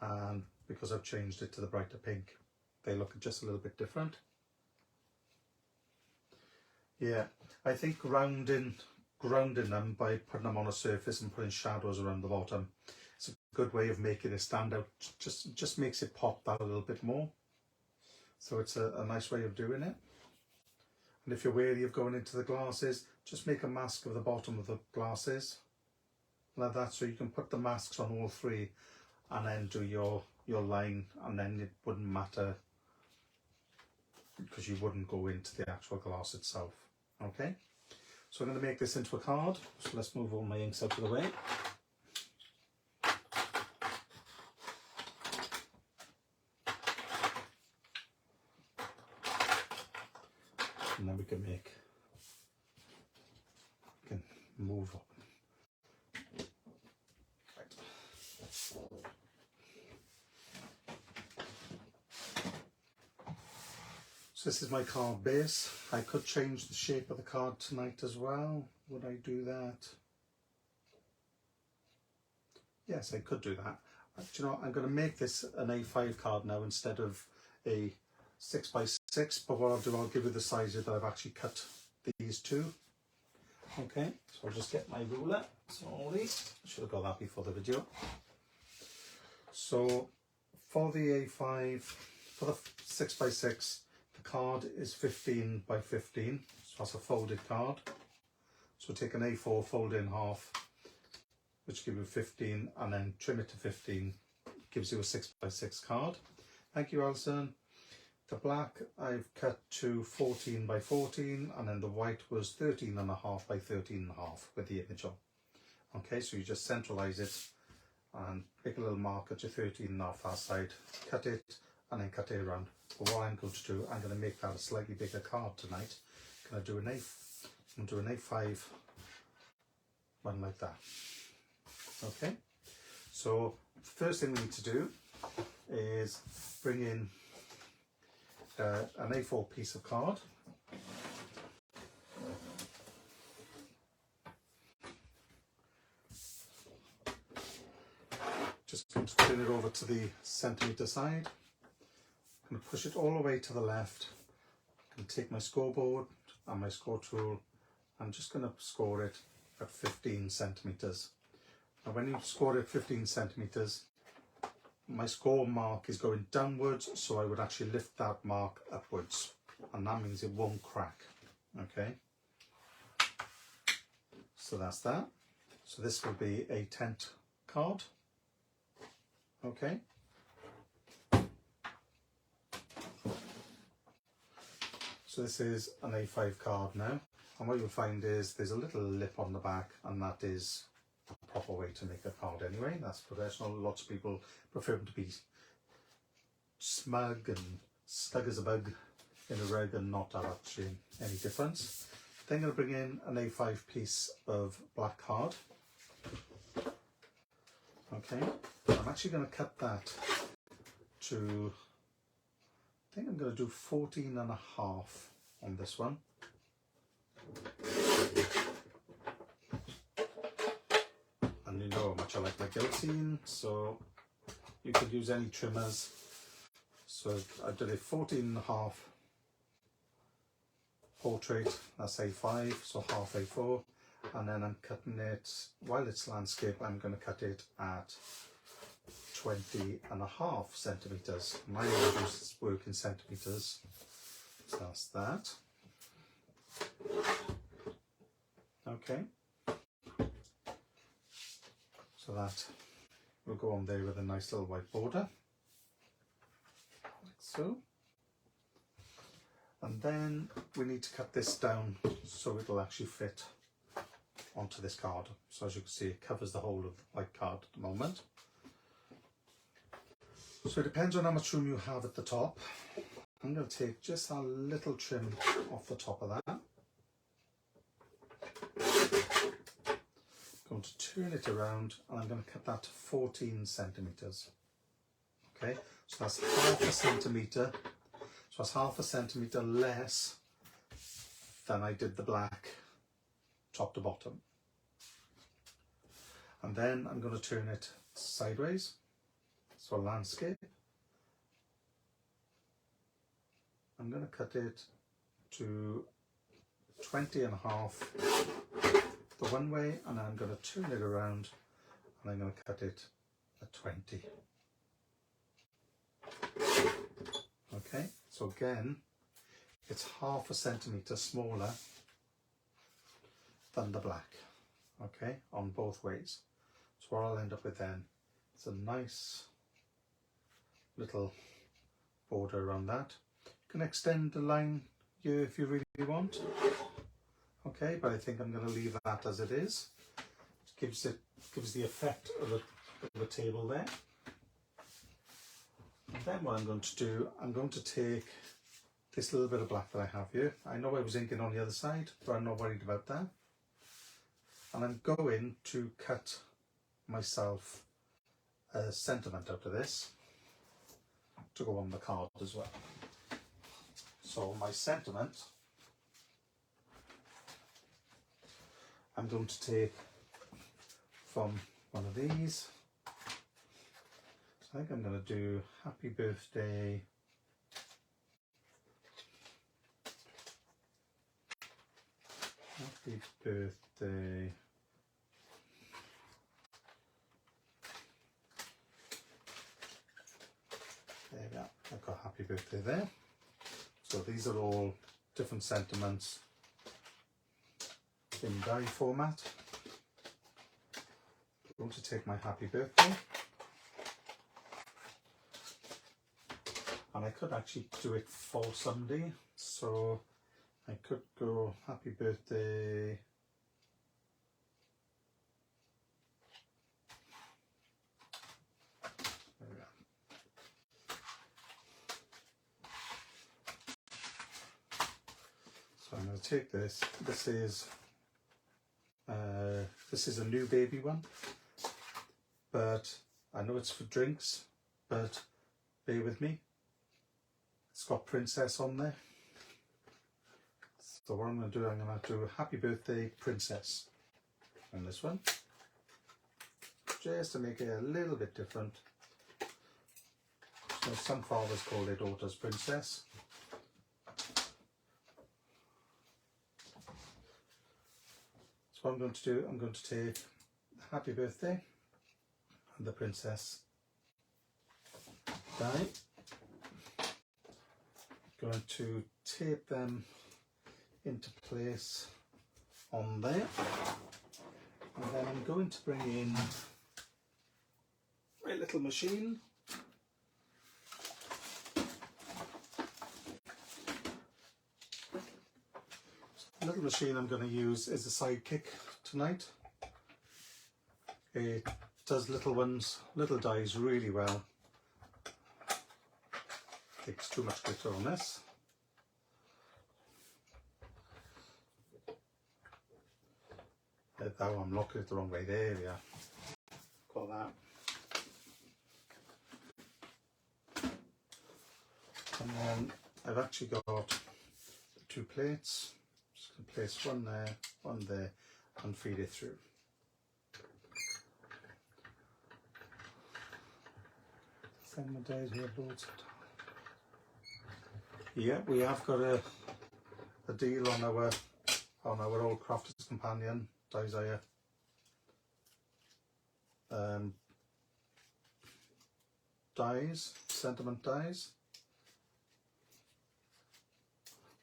and because I've changed it to the brighter pink, they look just a little bit different. Yeah, I think grounding them by putting them on a surface and putting shadows around the bottom, it's a good way of making it stand out. Just makes it pop that a little bit more. So it's a nice way of doing it. And if you're wary of going into the glasses, just make a mask of the bottom of the glasses like that, so you can put the masks on all three and then do your line, and then it wouldn't matter because you wouldn't go into the actual glass itself. Okay, so I'm going to make this into a card, so let's move all my inks out of the way. And then we can move up. Right. So this is my card base. I could change the shape of the card tonight as well. Would I do that? Yes, I could do that. But, you know, I'm going to make this an A5 card now instead of a 6x6, but what I'll do, I'll give you the sizes that I've actually cut these two. Okay, so I'll just get my ruler. Sorry, I should have got that before the video. So for the A5, for the 6x6, the card is 15 by 15, so that's a folded card. So take an A4, fold it in half, which gives you 15, and then trim it to 15, gives you a 6x6 card. Thank you, Alison. The black I've cut to 14 by 14, and then the white was 13.5 by 13.5 with the image on. Okay, so you just centralize it and make a little mark at your 13.5 that side, cut it, and then cut it around. But what I'm going to do, I'm going to make that a slightly bigger card tonight. I'm going to do an A5 one like that. Okay, so the first thing we need to do is bring in an A4 piece of card. Just going to turn it over to the centimetre side. I'm going to push it all the way to the left. I'm going to take my scoreboard and my score tool. I'm just going to score it at 15 centimetres. Now when you score it at 15 centimetres, my score mark is going downwards, so I would actually lift that mark upwards, and that means it won't crack. Okay, so that's that. So this will be a tent card. Okay, so this is an A5 card now, and what you'll find is there's a little lip on the back, and that is the proper way to make a card anyway. That's professional. Lots of people prefer them to be smug and snug as a bug in a rug and not have actually any difference. Then I'm going to bring in an A5 piece of black card. Okay, I'm actually going to cut that to, I think I'm going to do 14.5 on this one. And you know how much I like my guillotine, so you could use any trimmers. So I did a 14.5 portrait, that's A5, so half A4, and then I'm cutting it, while it's landscape, I'm going to cut it at 20.5 centimetres. My orders work in centimetres, so that's that. Okay, so that will go on there with a nice little white border, like so. And then we need to cut this down so it'll actually fit onto this card. So as you can see, it covers the whole of the white card at the moment. So it depends on how much room you have at the top. I'm going to take just a little trim off the top of that. I'm going to turn it around, and I'm going to cut that to 14 centimetres. Okay, so that's half a centimetre. So that's half a centimetre less than I did the black top to bottom. And then I'm going to turn it sideways, so landscape. I'm going to cut it to 20.5 the one way, and I'm going to turn it around and I'm going to cut it at 20. Okay, so again, it's 0.5 centimetre smaller than the black, okay, on both ways. So what I'll end up with then is a nice little border around that. You can extend the line here if you really want, okay, but I think I'm going to leave that as it is. It gives the effect of a table there. And then what I'm going to do, I'm going to take this little bit of black that I have here. I know I was inking on the other side, but I'm not worried about that. And I'm going to cut myself a sentiment out of this to go on the card as well. So my sentiment, I'm going to take from one of these. So I think I'm going to do happy birthday happy birthday there we are. I've got happy birthday there. So these are all different sentiments in die format. I'm going to take my happy birthday, and I could actually do it for somebody, so I could go happy birthday there we are. So I'm going to take this. This is a new baby one, but I know it's for drinks, but bear with me. It's got Princess on there. So what I'm going to do, I'm going to do Happy Birthday Princess on this one, just to make it a little bit different. So some fathers call their daughters Princess. So what I'm going to do, I'm going to take Happy Birthday and the Princess die. Going to tape them into place on there, and then I'm going to bring in my little machine. The little machine I'm going to use is a sidekick tonight. It does little dies really well. Takes too much glitter on this. Oh, I'm looking at it the wrong way. There we are. Got that. And then I've actually got 2 plates. Just going to place one there, and feed it through. Send my days we have loads of time. Yeah, we have got a deal on our old Crafter's Companion dies hire. Dies, sentiment dies.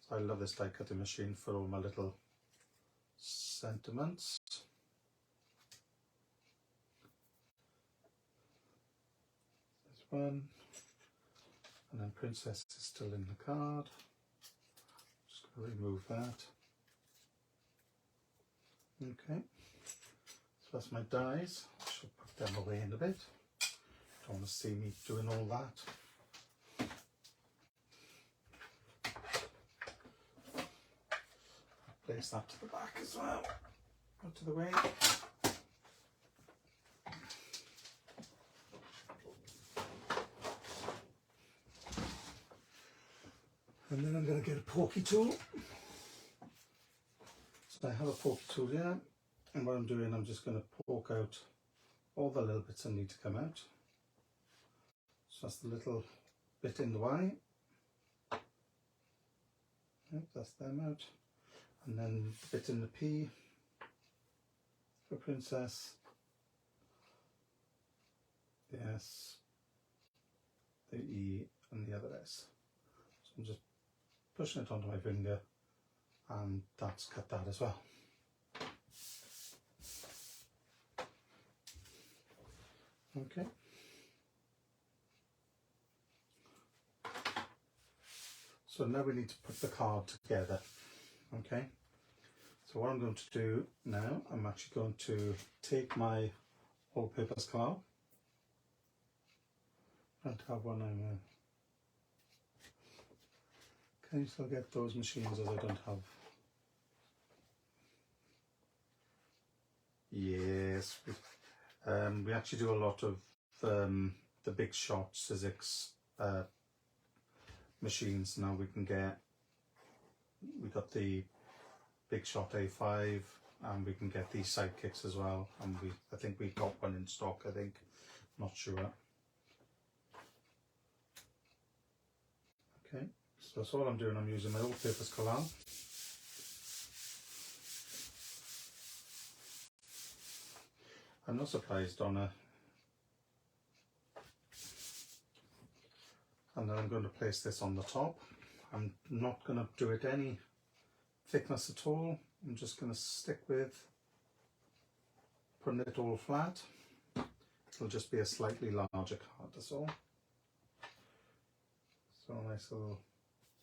So I love this die cutting machine for all my little sentiments. There's one. And then Princess is still in the card. Just going to remove that. Okay, so that's my dies. I shall put them away in a bit. Don't want to see me doing all that. Place that to the back as well. Out of the way. And then I'm going to get a pokey tool. So I have a poke tool here, and what I'm doing, I'm just going to poke out all the little bits that need to come out. So that's the little bit in the Y. Yep, that's them out. And then the bit in the P for princess. The S, the E, and the other S. So I'm just pushing it onto my finger, and that's cut that as well. Okay. So now we need to put the card together. Okay. So what I'm going to do now, I'm actually going to take my all-purpose colour. I don't have one. Can you still get those machines that I don't have? Yes. We actually do a lot of the big shot Sizzix machines now. We got the big shot A5, and we can get these sidekicks as well, and I think we got one in stock, I think, not sure. Okay, so that's all I'm doing. I'm using my all-purpose collage. I'm not surprised, Donna. And then I'm going to place this on the top. I'm not going to do it any thickness at all. I'm just going to stick with putting it all flat. It'll just be a slightly larger card, that's all. So a nice little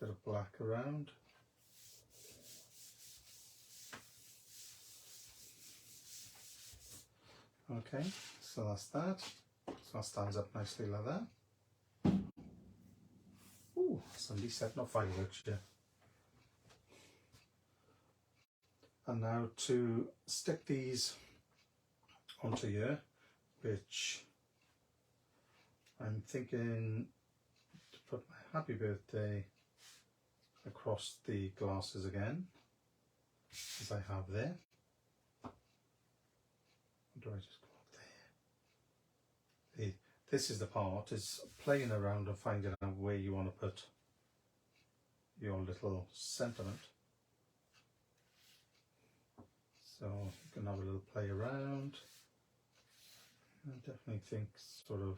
bit of black around. Okay, so that's that. So that stands up nicely like that. Ooh, somebody setting off fireworks here. And now to stick these onto here, which I'm thinking to put my happy birthday across the glasses again, as I have there. Or do I just go up there? This is the part, is playing around and finding out where you want to put your little sentiment. So you can have a little play around. I definitely think sort of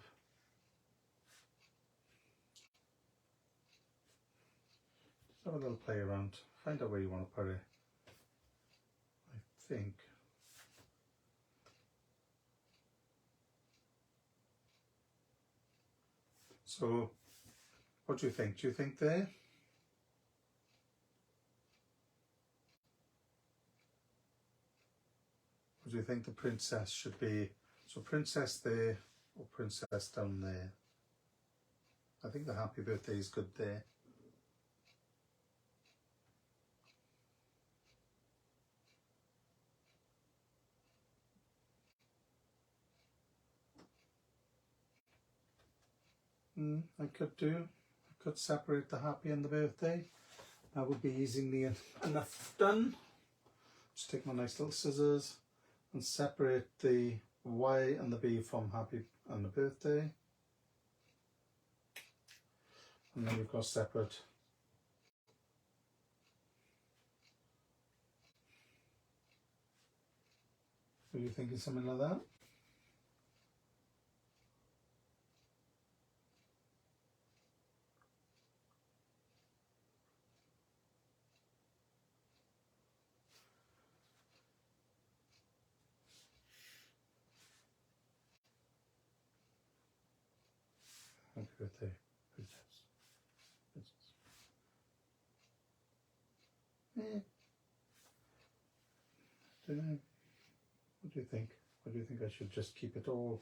just have a little play around, find out where you want to put it. I think so. What do you think? Do you think there? Or do you think the princess should be, so princess there or princess down there? I think the happy birthday is good there. I could separate the happy and the birthday. That would be easily enough done. Just take my nice little scissors and separate the Y and the B from happy and the birthday. And then we've got separate. Are you thinking something like that? Happy birthday, princess. Princess. Don't know. What do you think? Or do you think I should just keep it all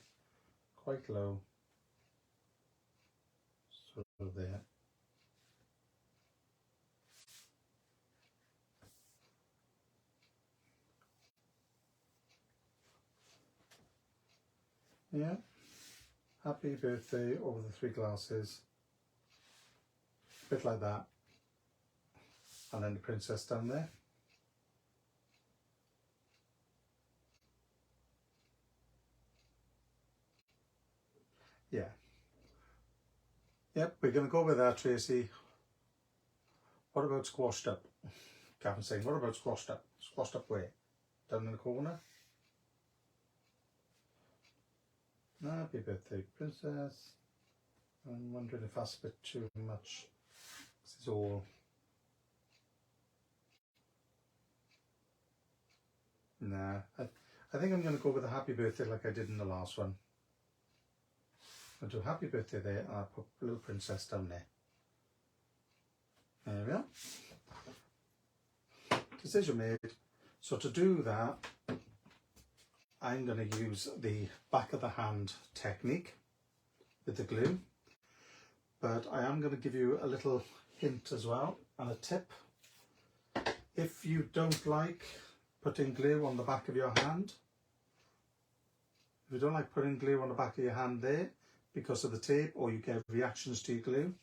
quite low? Sort of there. Yeah. Happy birthday over the 3 glasses. A bit like that. And then the princess down there. Yeah. Yep, we're going to go with that, Tracy. What about squashed up? Gavin's saying, what about squashed up? Squashed up where? Down in the corner? Happy birthday, princess. I'm wondering if that's a bit too much. This is all... Nah, I think I'm going to go with a happy birthday like I did in the last one. I'll do happy birthday there and I'll put little princess down there. There we are. Decision made. So to do that, I'm going to use the back of the hand technique with the glue. But I am going to give you a little hint as well and a tip. If you don't like putting glue on the back of your hand, if you don't like putting glue on the back of your hand there because of the tape, or you get reactions to your glue,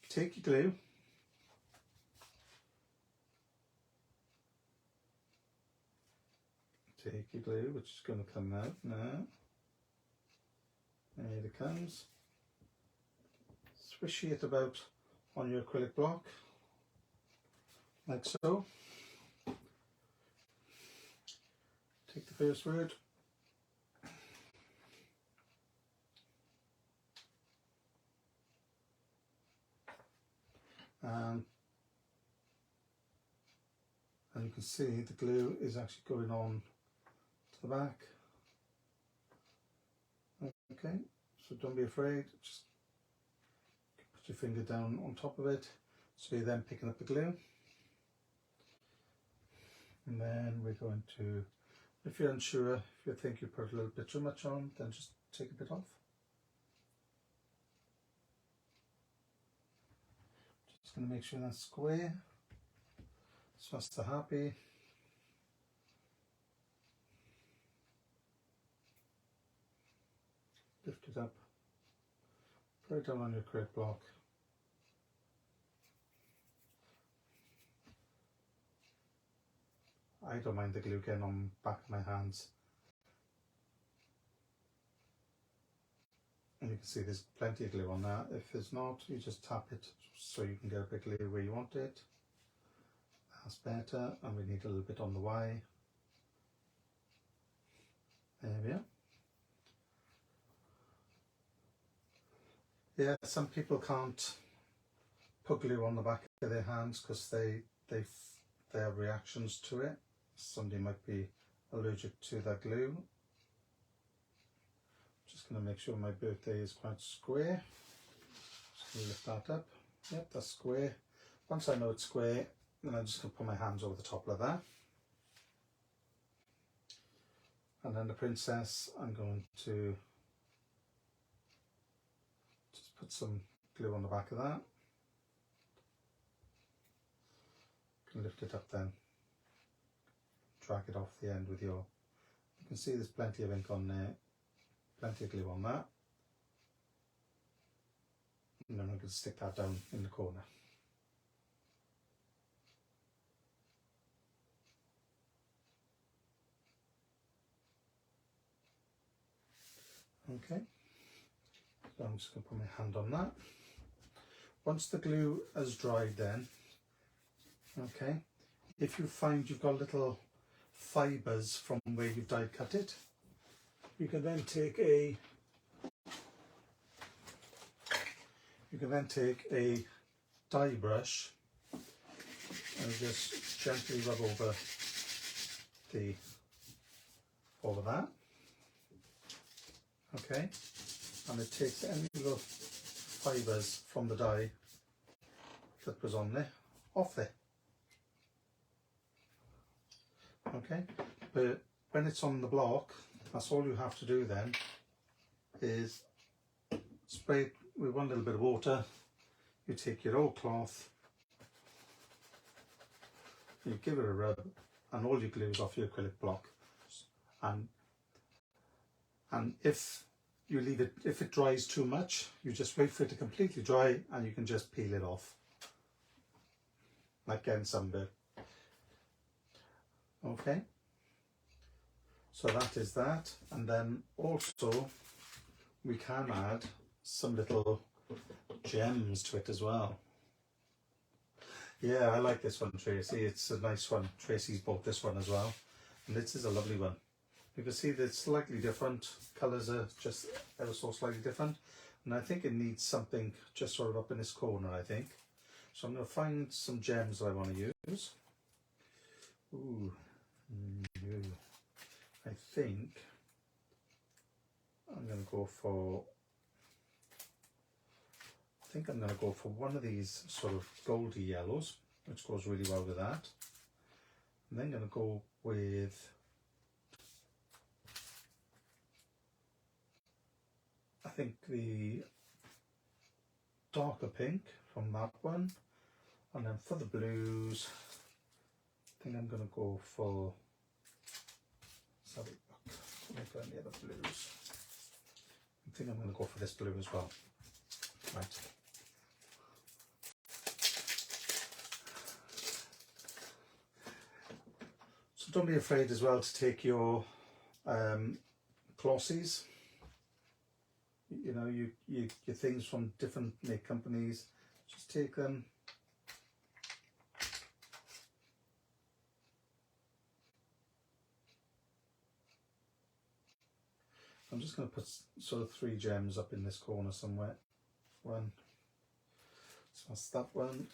take your glue, which is going to come out now. There it comes. Swishy it about on your acrylic block, like so. Take the first word. And you can see the glue is actually going on to the back. Okay, so don't be afraid, just put your finger down on top of it. So you're then picking up the glue. And then we're going to, if you're unsure, if you think you put a little bit too much on, then just take a bit off. Just going to make sure that's square. So that's the happy. Lift it up, put it down on your acrylic block. I don't mind the glue getting on the back of my hands. And you can see there's plenty of glue on that. If there's not, you just tap it so you can get a bit of glue where you want it. That's better, and we need a little bit on the Y. There we are. Yeah, some people can't put glue on the back of their hands because they have reactions to it. Somebody might be allergic to that glue. Just going to make sure my birthday is quite square. Just going to lift that up. Yep, that's square. Once I know it's square, then I'm just going to put my hands over the top of that. And then the princess, I'm going to just put some glue on the back of that. You can lift it up then. Drag it off the end with your, you can see there's plenty of ink on there, plenty of glue on that. And then I'm going to stick that down in the corner. Okay, so I'm just going to put my hand on that. Once the glue has dried then, okay, if you find you've got little fibres from where you've die cut it, you can then take a dye brush and just gently rub over all of that. Okay, and it takes any little fibres from the dye that was on there off there. Okay, but when it's on the block, that's all you have to do then is spray it with one little bit of water. You take your old cloth, you give it a rub, and all your glue is off your acrylic block. And if you leave it, if it dries too much, you just wait for it to completely dry and you can just peel it off, like getting sunburn. Okay, so that is that. And then also we can add some little gems to it as well. Yeah, I like this one, Tracy. It's a nice one. Tracy's bought this one as well, and this is a lovely one. You can see that it's slightly different. Colours are just ever so slightly different, and I think it needs something just sort of up in this corner, I think. So I'm going to find some gems that I want to use. Ooh, I think I'm going to go for. I think I'm going to go for one of these sort of goldy yellows, which goes really well with that. And then I'm going to go with, I think, the darker pink from that one. And then for the blues, I think I'm going to go for, let's have a look, if any other blues. I think I'm going to go for this blue as well. Right. So don't be afraid as well to take your glossies, you know, your things from different make companies, just take them. I'm just going to put sort of 3 gems up in this corner somewhere. One, so that's that one.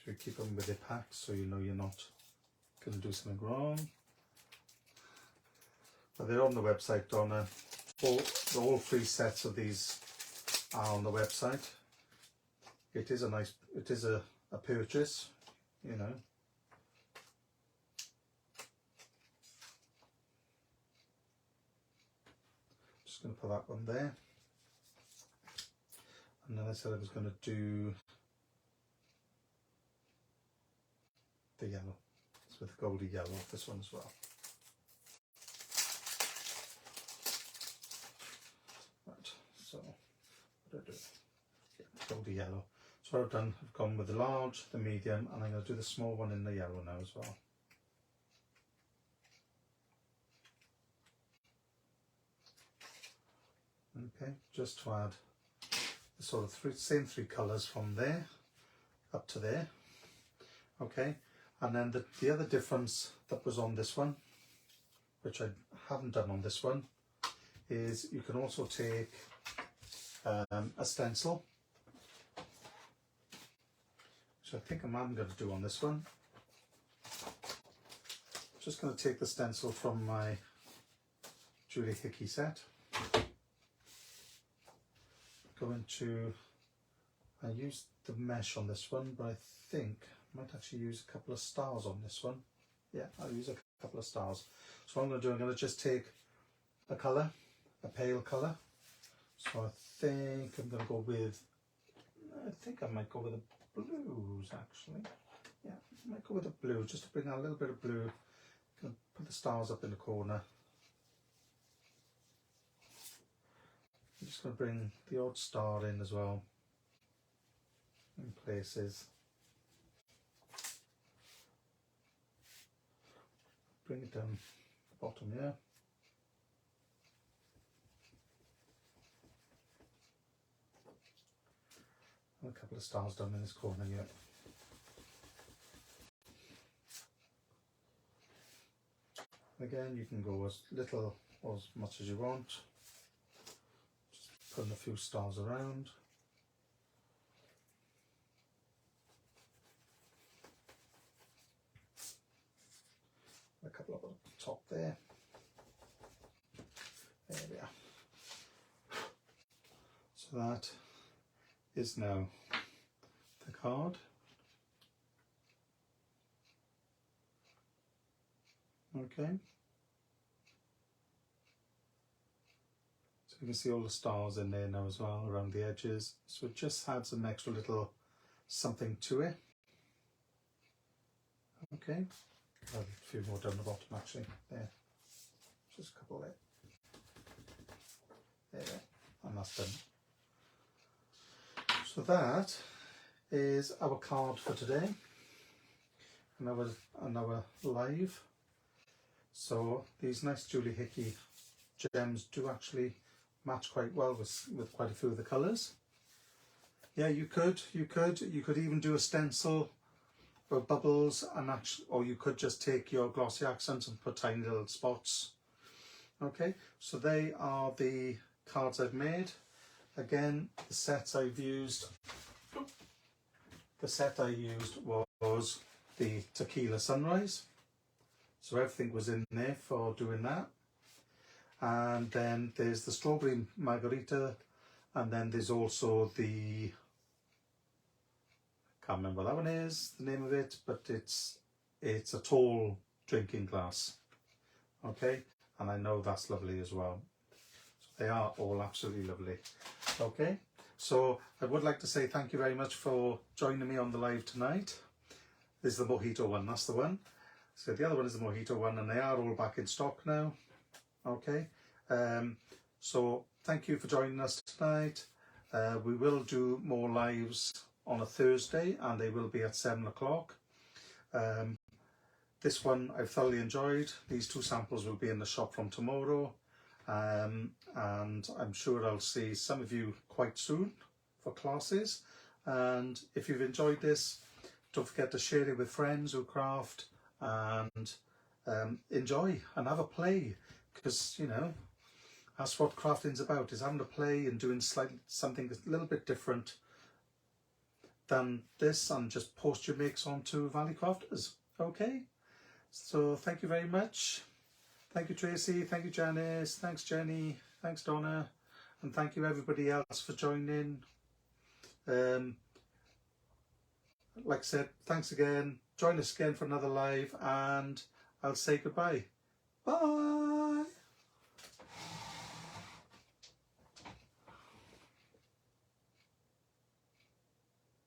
So you keep them with the packs so you know you're not going to do something wrong. But they're on the website, Donna. All 3 sets of these are on the website. It is a purchase, you know. Just going to put that one there. And then I said I was going to do the yellow. It's with the goldy yellow of this one as well. Right, so what do I do? Yeah, goldy yellow. So what I've done, I've gone with the large, the medium, and I'm going to do the small one in the yellow now as well. Okay, just to add the sort of same 3 colours from there up to there. Okay, and then the other difference that was on this one, which I haven't done on this one, is you can also take a stencil, which I think I'm going to do on this one. Just going to take the stencil from my Julie Hickey set. I used the mesh on this one, but I think I might actually use a couple of stars on this one. Yeah, I'll use a couple of stars. So what I'm going to do, I'm going to just take a colour, a pale colour. So I think I'm going to go with, I think I might go with the blues actually. Yeah, I might go with the blue, just to bring out a little bit of blue. I'm going to put the stars up in the corner. I'm just going to bring the odd star in as well, in places. Bring it down the bottom here. And a couple of stars down in this corner here. Again, you can go as little or as much as you want. Just putting a few stars around. A couple up on the top there. There we are. So that is now the card. Okay. So you can see all the stars in there now as well around the edges. So it just adds an extra little something to it. Okay. A few more down the bottom actually. There. Just a couple there. There. And that's done. So that is our card for today. Another live. So these nice Julie Hickey gems do actually match quite well with quite a few of the colours. Yeah, you could even do a stencil for bubbles, and actually, or you could just take your glossy accents and put tiny little spots. Okay, so they are the cards I've made. Again, the set I used was the Tequila Sunrise. So everything was in there for doing that. And then there's the Strawberry Margarita, and then there's also the, can't remember what that one is, the name of it, but it's a tall drinking glass. Okay, and I know that's lovely as well. So they are all absolutely lovely. Okay, so I would like to say thank you very much for joining me on the live tonight. This is the Mojito one, that's the one. So the other one is the Mojito one, and they are all back in stock now. Okay, so thank you for joining us tonight. We will do more lives on a Thursday, and they will be at 7 o'clock. This one I've thoroughly enjoyed. These two samples will be in the shop from tomorrow, and I'm sure I'll see some of you quite soon for classes. And if you've enjoyed this, don't forget to share it with friends who craft, and enjoy and have a play, because you know that's what crafting's about, is having a play and doing something a little bit different than this, and just post your makes onto Valley Crafters. Okay, so thank you very much. Thank you, Tracy. Thank you, Janice. Thanks, Jenny. Thanks, Donna. And thank you everybody else for joining. Like I said, thanks again. Join us again for another live, and I'll say goodbye. Bye.